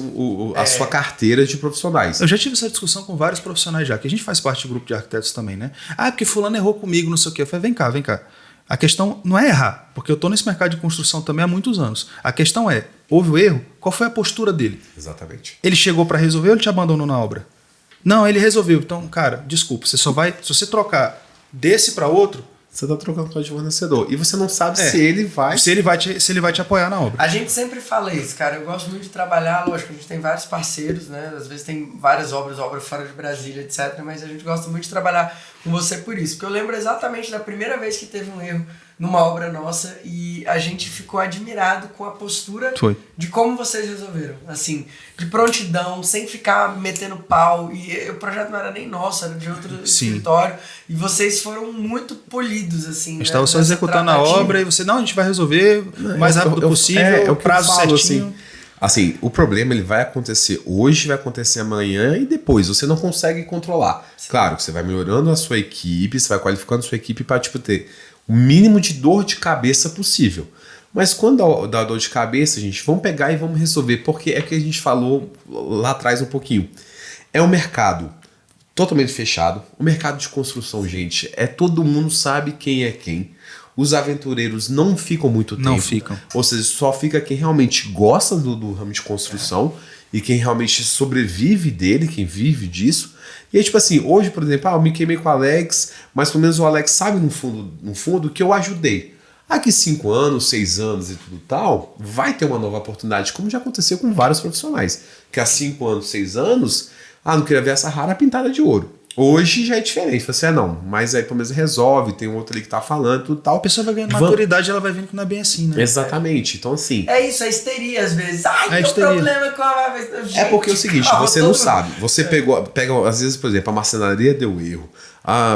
a sua carteira de profissionais. Eu já tive essa discussão com vários profissionais já, que a gente faz parte do grupo de arquitetos também, né? Porque fulano errou comigo, não sei o quê. Eu falei, vem cá. A questão não é errar, porque eu estou nesse mercado de construção também há muitos anos. A questão é, houve o erro? Qual foi a postura dele? Exatamente. Ele chegou para resolver ou ele te abandonou na obra? Não, ele resolveu. Então, cara, desculpa, você só vai... Se você trocar desse para outro... Você está trocando com o fornecedor. E você não sabe se ele vai... Se ele vai te apoiar na obra. A gente sempre fala isso, cara. Eu gosto muito de trabalhar, lógico, a gente tem vários parceiros, né? Às vezes tem várias obra fora de Brasília, etc. Mas a gente gosta muito de trabalhar com você por isso. Porque eu lembro exatamente da primeira vez que teve um erro numa obra nossa e a gente ficou admirado com a postura de como vocês resolveram. Assim, de prontidão, sem ficar metendo pau. E o projeto não era nem nosso, era de outro escritório. E vocês foram muito polidos, assim. A gente estava só executando a obra e você, a gente vai resolver o mais rápido possível, o prazo certinho. Assim, o problema ele vai acontecer hoje, vai acontecer amanhã e depois. Você não consegue controlar. Sim. Claro que você vai melhorando a sua equipe, você vai qualificando a sua equipe para ter o mínimo de dor de cabeça possível. Mas quando dá dor de cabeça, gente, vamos pegar e vamos resolver, porque é que a gente falou lá atrás um pouquinho. É um mercado totalmente fechado. O mercado de construção, gente, todo mundo sabe quem é quem. Os aventureiros não ficam muito tempo. Não ficam. Ou seja, só fica quem realmente gosta do ramo de construção e quem realmente sobrevive dele, quem vive disso. E aí, tipo assim, hoje, por exemplo, eu me queimei com o Alex, mas pelo menos o Alex sabe no fundo que eu ajudei. Daqui 5 anos, 6 anos e tudo tal, vai ter uma nova oportunidade, como já aconteceu com vários profissionais. Que há 5 anos, 6 anos, não queria ver essa rara pintada de ouro. Hoje já é diferente. Você não, mas aí pelo menos resolve, tem um outro ali que tá falando, tudo tal. A pessoa vai ganhando maturidade, ela vai vendo que não é bem assim, né? Exatamente. Então, assim. É isso, a histeria às vezes. Ai, tem um histeria. problema com a. Gente, É porque é o seguinte, calma, você não sabe. Você pega, às vezes, por exemplo, a marcenaria deu erro,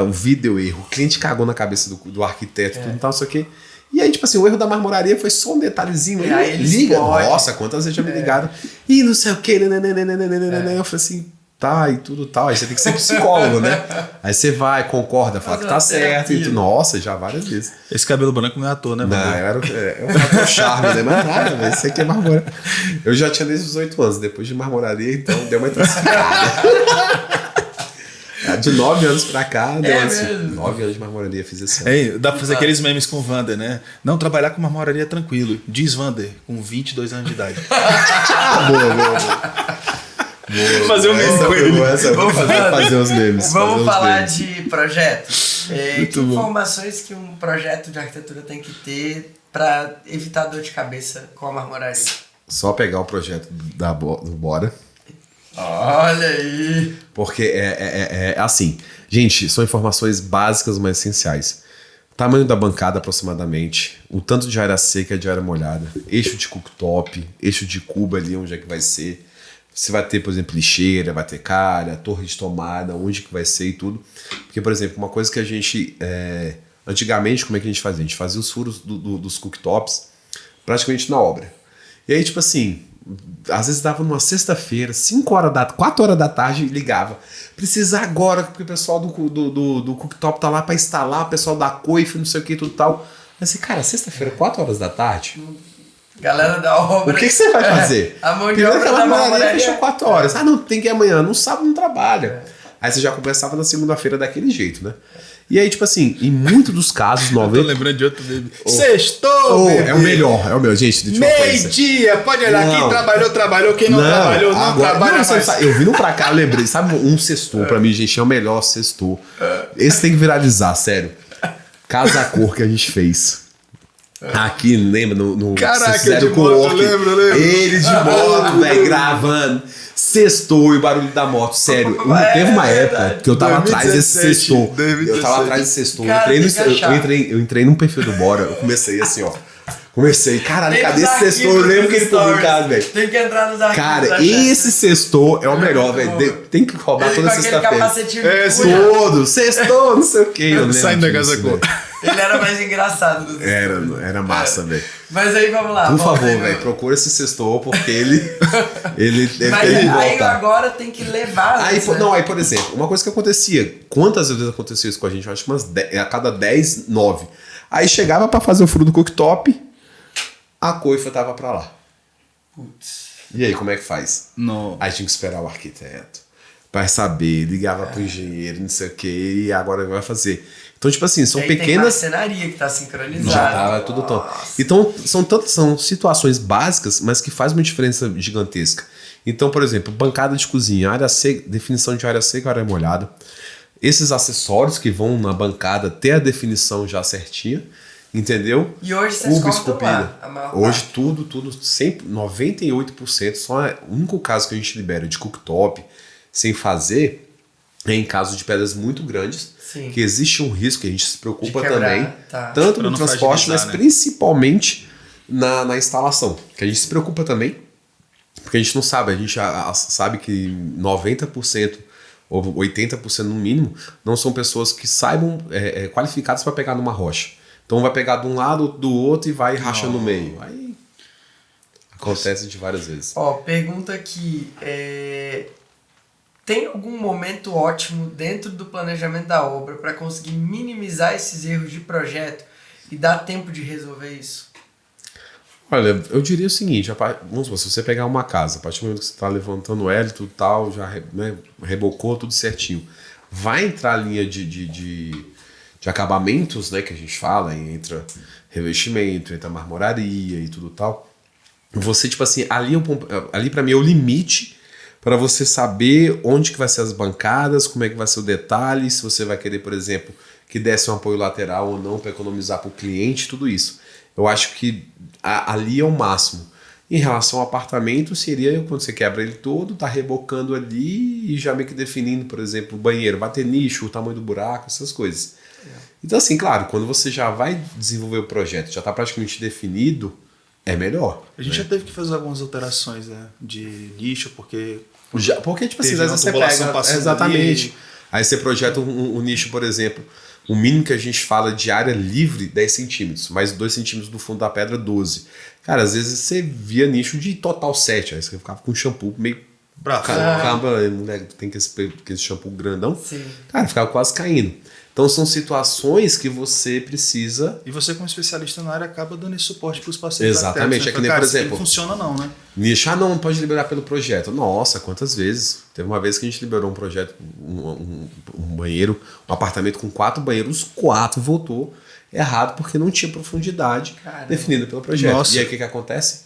o vidro deu erro, o cliente cagou na cabeça do arquiteto, tudo tal, não sei o quê. E aí, tipo assim, o erro da marmoraria foi só um detalhezinho. E aí eles liga. podem. Nossa, quantas vezes já me ligaram. E não sei o quê. Eu falei assim, tá, e tudo tal. Aí você tem que ser psicólogo, né? Aí você vai, concorda, fala que tá certo. E nossa, já várias vezes. Esse cabelo branco não é à toa, né, mano? Não, era um charme, né? Mas nada, velho. Isso aqui é marmoraria. Eu já tinha desde os 18 anos, depois de marmoraria, então deu uma intensificada. De 9 anos pra cá, deu assim. 9 anos de marmoraria, fiz assim. Dá pra fazer aqueles memes com o Vander, né? Não, trabalhar com marmoraria é tranquilo. Diz Vander, com 22 anos de idade. Boa. Fazer um meme com ele. Vamos fazer os memes. Vamos falar de projeto. Que Muito bom. informações que um projeto de arquitetura tem que ter para evitar dor de cabeça com a marmoraria? Só pegar o projeto do Bora. Olha aí! Porque é assim. Gente, são informações básicas, mas essenciais. Tamanho da bancada aproximadamente, o tanto de área seca e de área molhada, eixo de cooktop, eixo de cuba ali, onde é que vai ser. Se vai ter, por exemplo, lixeira, vai ter calha, torre de tomada, onde que vai ser e tudo. Porque, por exemplo, uma coisa que a gente... antigamente, como é que a gente fazia? A gente fazia os furos dos cooktops praticamente na obra. E aí, tipo assim, às vezes dava numa sexta-feira, 4 horas da tarde, ligava. Precisa agora, porque o pessoal do cooktop tá lá pra instalar, o pessoal da coifa, não sei o que, tudo tal. Mas assim, cara, sexta-feira, 4 horas da tarde... Galera da obra. O que você vai fazer? A mão de Primeiro obra que da a marmoraria marmoraria fechou 4 horas. Não, tem que ir amanhã. No sábado não trabalha. Aí você já começava na segunda-feira daquele jeito, né? E aí, tipo assim, em muitos dos casos, Tô lembrando de outro meme. Sextou! É o melhor. Gente, deixa eu falar isso. Meio-dia! Pode olhar, Não. quem trabalhou, quem não trabalhou, não agora, trabalha você mais. sabe, eu vindo pra cá, eu lembrei. Sabe um sextou pra mim, gente? É o melhor sextou. Esse tem que viralizar, sério. Casa Cor que a gente fez. Aqui, lembra? Caraca, vocês fizeram de com o moto, Orc. lembro. Ele de moto, velho, gravando. Sextou e o barulho da moto, sério. Teve uma época que eu tava atrás desse 2017, sextou. 2017. Eu tava atrás desse sextou. Cara, Eu entrei no perfil do Bora, eu comecei assim, ó. Caralho, Tem cadê nos esse sextou? Eu arquivos lembro que ele dos stories. publicado, velho. Tem que entrar nos arquivos. Cara, da esse sextou é o melhor, muito velho. bom. Tem que roubar Ele toda com aquele sexta-feira. capacetinho de É, cunha. Todo, sextou, não sei o que. Saindo da Casa Cor. Ele era mais engraçado dos Era massa, velho. Mas aí vamos lá. Por vamos favor, aí, velho, procura esse sextou, porque ele Mas tem que aí voltar. agora tem que levar. Aí, né? não, aí, por exemplo, uma coisa que acontecia, quantas vezes aconteceu isso com a gente? Eu acho que a cada 10, 9. Aí chegava pra fazer o furo do cooktop, a coifa tava pra lá. Putz. E aí, como é que faz? Não. Aí tinha que esperar o arquiteto pra saber, ligava pro engenheiro, não sei o que, e agora vai fazer. Então, tipo assim, são Aí tem pequenas... marcenaria que tá sincronizada. Já tava tudo tão. Então, são situações básicas, mas que faz uma diferença gigantesca. Então, por exemplo, bancada de cozinha, área seca, definição de área seca, área molhada. Esses acessórios que vão na bancada ter a definição já certinha, entendeu? E hoje vocês cortam esculpida. lá, a maior Hoje parte. tudo, sempre, 98%, só o único caso que a gente libera de cooktop sem fazer é em caso de pedras muito grandes, Sim. que existe um risco, que a gente se preocupa De quebrar, também, tá. tanto Pra no não transporte, mas fragilizar, né? principalmente na instalação, que a gente se preocupa também, porque a gente não sabe, a gente sabe que 90% ou 80% no mínimo não são pessoas que saibam qualificadas para pegar numa rocha. Então vai pegar de um lado, do outro e vai racha no meio. Aí acontece de várias vezes. Ó, pergunta aqui. Tem algum momento ótimo dentro do planejamento da obra para conseguir minimizar esses erros de projeto? E dá tempo de resolver isso? Olha, eu diria o seguinte, vamos supor, se você pegar uma casa, a partir do momento que você está levantando ela e tudo tal, já rebocou tudo certinho, vai entrar a linha de acabamentos, né, que a gente fala, entra revestimento, entra marmoraria e tudo tal. Você, tipo assim, ali para mim é o limite para você saber onde que vai ser as bancadas, como é que vai ser o detalhe, se você vai querer, por exemplo, que desse um apoio lateral ou não para economizar para o cliente, tudo isso. Eu acho que ali é o máximo. Em relação ao apartamento, seria quando você quebra ele todo, tá rebocando ali e já meio que definindo, por exemplo, o banheiro, bater nicho, o tamanho do buraco, essas coisas. Então, assim, claro, quando você já vai desenvolver o projeto, já está praticamente definido, é melhor. A gente já teve que fazer algumas alterações, né, de nicho, porque tipo assim, às teve vezes você tubulação pega... passando Exatamente. ali. Aí você projeta um nicho, por exemplo, o mínimo que a gente fala de área livre, 10 centímetros, mais 2 centímetros do fundo da pedra, 12. Cara, às vezes você via nicho de total 7, aí você ficava com shampoo meio... Acaba, né, tem esse shampoo grandão. Sim. Cara, ficava quase caindo. Então são situações que você precisa... E você, como especialista na área, acaba dando esse suporte para os pacientes. Exatamente. É que nem, por exemplo... Não funciona não, né? Nicho, não pode liberar pelo projeto. Nossa, quantas vezes? Teve uma vez que a gente liberou um projeto, um banheiro, um apartamento com 4 banheiros, 4 voltou errado porque não tinha profundidade definida pelo projeto. Nossa. E aí o que acontece?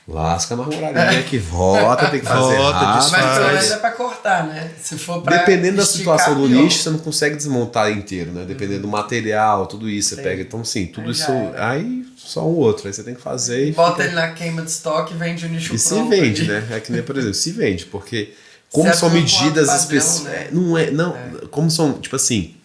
Lasca a marmoraria que volta, tem que fazer desfaz. Mas pelo menos é pra cortar, né? Se for pra dependendo da esticar, situação do pior. nicho, você não consegue desmontar inteiro, né? Dependendo do material, tudo isso, você pega. Então, sim, tudo Aí isso. já era. Aí só um outro. Aí você tem que fazer e Bota fica... ele na queima de estoque e vende o nicho E se pronto. vende, ali. né? É que nem, por exemplo, se vende, porque como Se são atua com medidas alto padrão, específicas. né? Como são, tipo assim,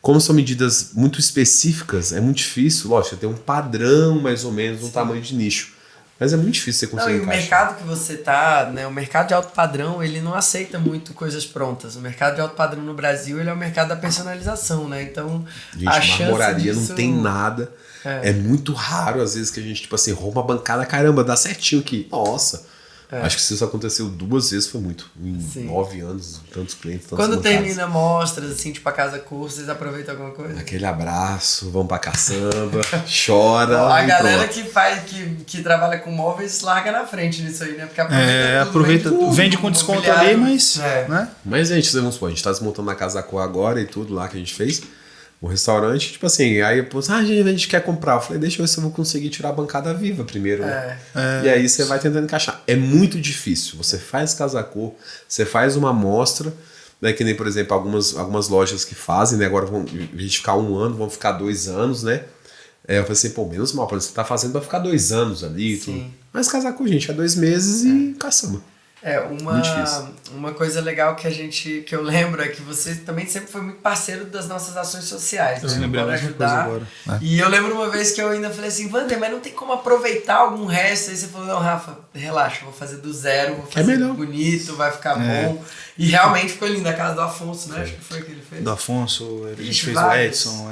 como são medidas muito específicas, é muito difícil, lógico, você tem um padrão mais ou menos, um tamanho de nicho. Mas é muito difícil você Não, conseguir e o encaixar. mercado que você tá, né, o mercado de alto padrão, ele não aceita muito coisas prontas. O mercado de alto padrão no Brasil, ele é o mercado da personalização, né? Então, a Gente, chance marmoraria disso... não tem nada. É muito raro, às vezes, que a gente, tipo assim, rouba a bancada, caramba, dá certinho aqui. Nossa. Acho que se isso aconteceu 2 vezes foi muito. Em Sim. 9 anos, tantos clientes, tantas Quando bancadas. termina mostras, assim, tipo a casa curso, vocês aproveitam alguma coisa? Aquele abraço, vamos pra caçamba, chora. A e galera pronto. que trabalha com móveis larga na frente nisso aí, né? Porque aproveita tudo, Aproveita, vende tudo, vende com desconto mobiliário. ali, mas... É. Né? Mas, gente, vamos supor, a gente tá desmontando a Casa Cor agora e tudo lá que a gente fez. O restaurante, tipo assim, aí eu pus, a gente quer comprar. Eu falei, deixa eu ver se eu vou conseguir tirar a bancada viva primeiro, né? E aí você vai tentando encaixar. É muito difícil. Você faz Casa Cor, você faz uma amostra, né? Que nem, por exemplo, algumas lojas que fazem, né? Agora vão a gente ficar 1 ano, vão ficar 2 anos, né? Eu falei assim, pô, menos mal, você tá fazendo pra ficar 2 anos ali e tudo. Mas Casa Cor, gente, é 2 meses e caçamba. Muito difícil. Uma coisa legal que eu lembro é que você também sempre foi muito parceiro das nossas ações sociais. Eu né? lembrei a Pode mesma coisa ajudar. agora. E eu lembro uma vez que eu ainda falei assim, Wander, mas não tem como aproveitar algum resto. Aí você falou, não, Rafa, relaxa, vou fazer do zero, vou fazer melhor. bonito, vai ficar bom. E realmente ficou lindo. A casa do Afonso, né? Acho que foi que ele fez. Do Afonso, a gente Ixi, fez vários. o Edson.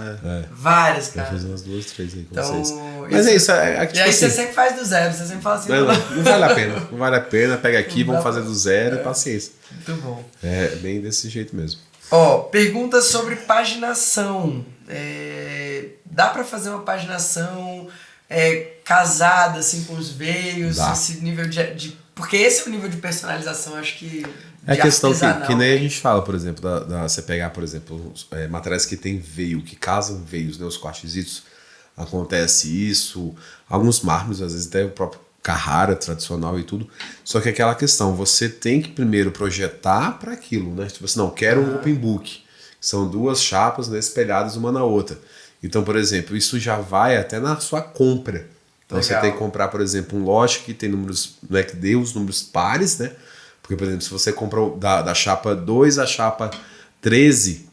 Várias, Eu cara. fiz umas 2, 3 aí com Então, vocês. Mas é isso, E tipo aí assim, você sempre faz do zero, você sempre fala assim, não vale a pena. Não vale a pena, pega aqui, Não vamos dá fazer pra- do zero e paciência. Muito bom. É bem desse jeito mesmo. Ó, perguntas sobre paginação. Dá pra fazer uma paginação casada, assim, com os veios? Dá. Esse nível de... Porque esse é o nível de personalização, acho que... É a de questão artesanal, que nem a né? gente fala, por exemplo, você pegar, por exemplo, materiais que tem veio, que casam veios, né, os quartzitos, acontece isso, alguns mármores, às vezes até o próprio Carrara tradicional e tudo, só que aquela questão, você tem que primeiro projetar para aquilo, né, tipo assim, não, quero um open book, são 2 chapas, né, espelhadas uma na outra, então, por exemplo, isso já vai até na sua compra, então Legal. você tem que comprar, por exemplo, um lote que tem números, né, que dê os números pares, né. Porque, por exemplo, se você compra da chapa 2 à chapa 13,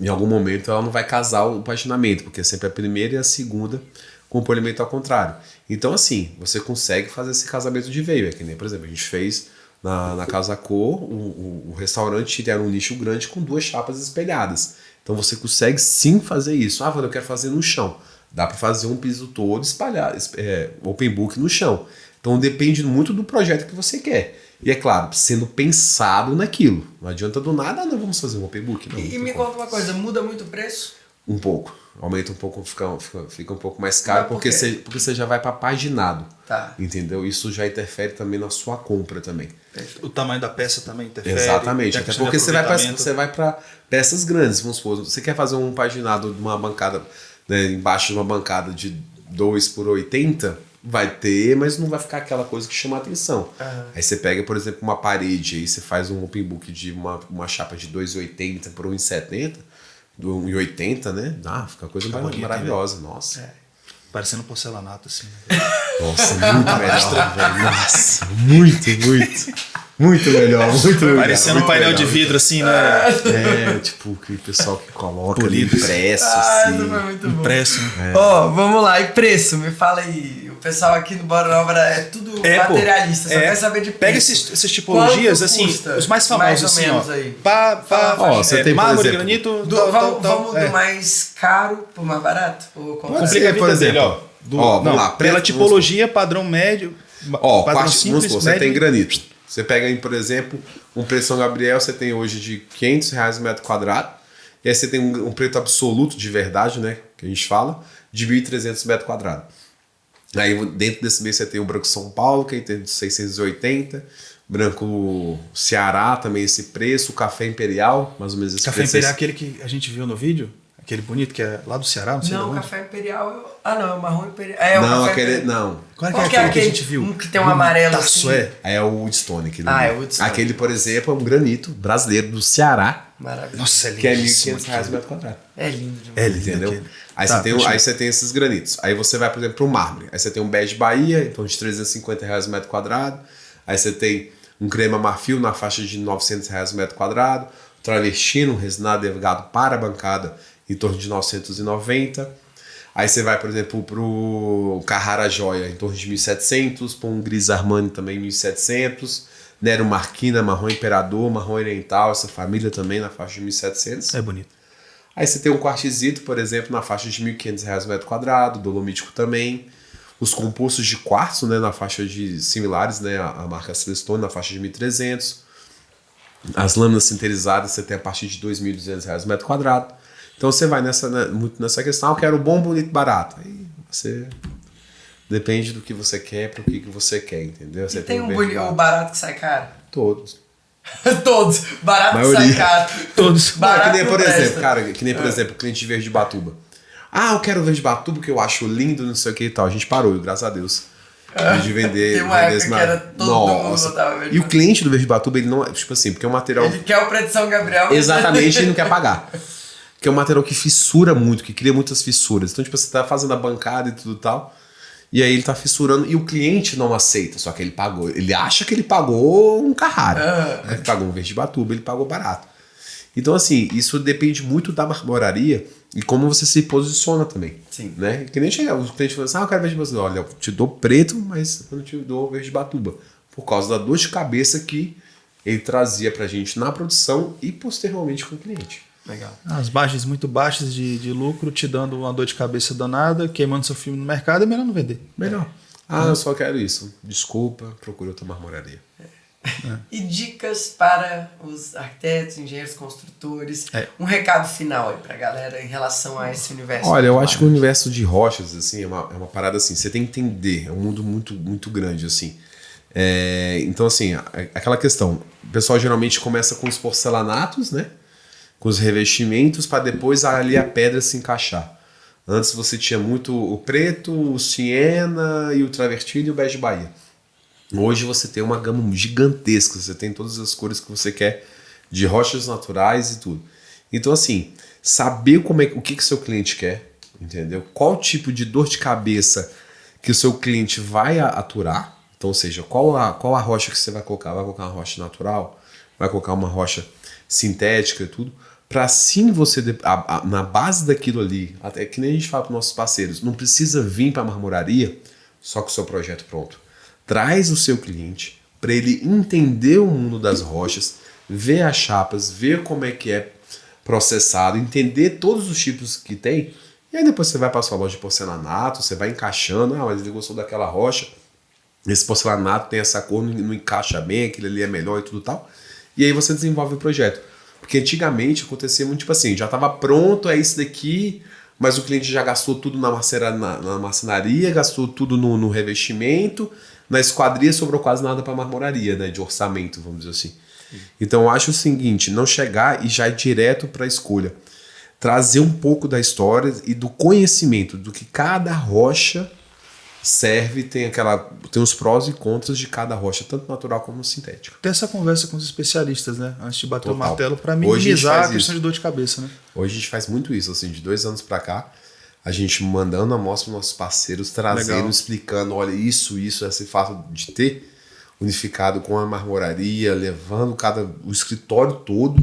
em algum momento ela não vai casar o paginamento, porque é sempre a primeira e a segunda com o polimento ao contrário. Então, assim, você consegue fazer esse casamento de veio. É que nem, por exemplo, a gente fez na Casa Cor, o restaurante era um nicho grande com 2 chapas espelhadas. Então você consegue sim fazer isso. Ah, eu quero fazer no chão. Dá para fazer um piso todo espalhado, open book no chão. Então depende muito do projeto que você quer. E é claro, sendo pensado naquilo. Não adianta do nada, não vamos fazer um open book. Não, E me conta uma coisa, muda muito o preço? Um pouco. Aumenta um pouco, fica um pouco mais caro, porque você já vai para paginado. Tá. Entendeu? Isso já interfere também na sua compra também. O tamanho da peça também interfere. Exatamente. Até porque você vai para peças grandes, vamos supor. Você quer fazer um paginado de uma bancada, né, embaixo de uma bancada de 2 por 80, vai ter, mas não vai ficar aquela coisa que chama a atenção. Aí você pega, por exemplo, uma parede, aí você faz um open book de uma chapa de 2,80 por 1,70, do 1,80, né? Fica uma coisa maravilhosa. Nossa. Parecendo porcelanato, assim. Nossa, muito melhor, velho. Nossa, muito melhor, muito melhor. Parecendo um painel de vidro, assim, né? Tipo, que o pessoal que coloca ali impresso, assim. Isso foi muito bom. Impresso. Vamos lá, e preço? Me fala aí. O pessoal aqui no Bora Nova é tudo materialista, só quer saber de preço. Pega essas tipologias, assim, os mais famosos, assim, ó. Você tem, mármore, por granito... Vamos do mais caro pro mais barato? Complica a vida, por exemplo, vamos lá. Pela tipologia, padrão médio, padrão simples, você médio. tem granito. Você pega aí, por exemplo, um preço São Gabriel, você tem hoje de R$500 o metro quadrado. E aí você tem um preço absoluto de verdade, né? Que a gente fala, de 1.300 metros quadrados. Aí dentro desse mês você tem o branco São Paulo, que tem de 680. Branco Ceará, também esse preço. O café Imperial, mais ou menos esse preço. Café Imperial é aquele que a gente viu no vídeo? Aquele bonito que é lá do Ceará? Não, o café Imperial... é o marrom Imperial. Não. Qual é aquele que a gente viu? Um que tem um amarelo assim. É o Woodstone. É o Woodstone. Aquele, por exemplo, é um granito brasileiro do Ceará. Maravilhoso. Nossa, é lindo. Que é R$1.500 o metro quadrado. É lindo demais. Entendeu? Aí você tem esses granitos. Aí você vai, por exemplo, pro mármore. Aí você tem um bege Bahia, então de R$350 o metro quadrado. Aí você tem um crema marfil na faixa de R$900 o metro quadrado. Travertino, resinado delgado para a bancada, em torno de 990. Aí você vai, por exemplo, pro Carrara Joia, em torno de 1.700. Para um Gris Armani também, 1.700. Nero Marquina, marrom Imperador, marrom Oriental, essa família também na faixa de 1.700. É bonito. Aí você tem um quartzito, por exemplo, na faixa de R$1.500 o metro quadrado, dolomítico também. Os compostos de quartzo, né, na faixa de similares, né, a marca Celestone, na faixa de 1.300. As lâminas sinterizadas você tem a partir de R$2.200 o metro quadrado. Então você vai muito nessa questão, eu quero bom, bonito, barato. Aí você depende do que você quer, para o que você quer, entendeu? Você tem o barato que sai caro? Todos. Todos. Barato que sai caro. Todos. Barato que nem, por exemplo, cara, por exemplo, o cliente de Verde Batuba. Eu quero Verde Batuba porque eu acho lindo, não sei o que e tal. A gente parou, graças a Deus. De vender. Tem uma época que era todo mundo botava Verde. E o cliente do Verde Batuba, ele não é, tipo assim, porque é um material... Ele quer o preço de São Gabriel. Exatamente, ele não quer pagar. Que é um material que fissura muito, que cria muitas fissuras. Então, tipo, você tá fazendo a bancada e tudo e tal, e aí ele tá fissurando, e o cliente não aceita, só que ele pagou. Ele acha que ele pagou um Carrara. Ele pagou um Verde Batuba, ele pagou barato. Então, assim, isso depende muito da marmoraria e como você se posiciona também. Sim. Né? Que nem chegar, o cliente fala assim, eu quero Verde Batuba. Olha, eu te dou preto, mas eu não te dou Verde Batuba. Por causa da dor de cabeça que ele trazia pra gente na produção e posteriormente com o cliente. Legal. As margens muito baixas de lucro, te dando uma dor de cabeça danada, queimando seu filme no mercado, é melhor não vender. Melhor. Eu só quero isso. Desculpa, procure outra marmoraria. E dicas para os arquitetos, engenheiros, construtores. Um recado final aí pra galera em relação a esse universo. Olha, eu acho que o universo de rochas, assim, é uma parada assim, você tem que entender, é um mundo muito, muito grande, assim. Então, assim, aquela questão, o pessoal geralmente começa com os porcelanatos, né? Com os revestimentos, para depois ali a pedra se encaixar. Antes você tinha muito o preto, o siena e o travertino e o bege Bahia. Hoje você tem uma gama gigantesca, você tem todas as cores que você quer, de rochas naturais e tudo. Então, assim, saber o que seu cliente quer, entendeu? Qual tipo de dor de cabeça que o seu cliente vai aturar. Então, ou seja, qual a rocha que você vai colocar? Vai colocar uma rocha natural? Vai colocar uma rocha sintética e tudo? Para assim você, na base daquilo ali, até que nem a gente fala para os nossos parceiros, não precisa vir para a marmoraria só com o seu projeto pronto. Traz o seu cliente para ele entender o mundo das rochas, ver as chapas, ver como é que é processado, entender todos os tipos que tem, e aí depois você vai para a sua loja de porcelanato, você vai encaixando, mas ele gostou daquela rocha, esse porcelanato tem essa cor, não encaixa bem, aquele ali é melhor e tudo tal, e aí você desenvolve o projeto. Porque antigamente acontecia muito tipo assim, já estava pronto, é isso daqui, mas o cliente já gastou tudo na marcenaria, gastou tudo no revestimento, na esquadria sobrou quase nada para marmoraria, né, de orçamento, vamos dizer assim. Então eu acho o seguinte, não chegar e já ir direto para a escolha. Trazer um pouco da história e do conhecimento do que cada rocha serve, tem os prós e contras de cada rocha, tanto natural como sintética. Ter essa conversa com os especialistas, né? Antes de bater o Total. martelo, para Hoje minimizar a questão isso. de dor de cabeça, né? Hoje a gente faz muito isso, assim, de 2 anos para cá, a gente mandando a amostra para nossos parceiros, trazendo, Legal. explicando, olha, esse fato de ter unificado com a marmoraria, levando o escritório todo,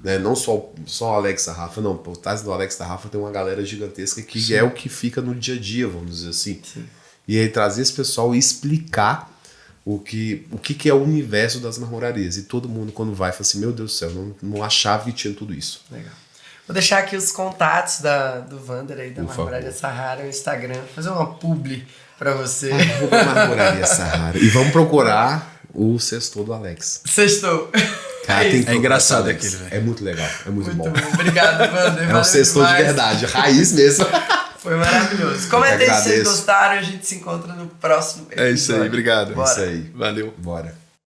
né? Não só o Alex da Rafa, não, por trás do Alex da Rafa tem uma galera gigantesca que Sim. é o que fica no dia a dia, vamos dizer assim. Sim. E aí trazer esse pessoal e explicar o que é o universo das marmorarias. E todo mundo, quando vai, fala assim, meu Deus do céu, não achava que tinha tudo isso. Legal. Vou deixar aqui os contatos do Vander aí, da Por Marmoraria favor. Sahara, o Instagram, fazer uma publi pra você. Marmoraria Sahara. E vamos procurar o sextor do Alex. Sextou. Cara, tem que procurar engraçado o Alex. aquele, velho. É muito legal, é muito bom. Obrigado, Vander. É um valeu sextor de demais. verdade, raiz mesmo. Foi maravilhoso. Comentem se vocês agradeço. gostaram, a gente se encontra no próximo episódio. É isso aí, obrigado. Bora. Isso aí. Valeu. Bora.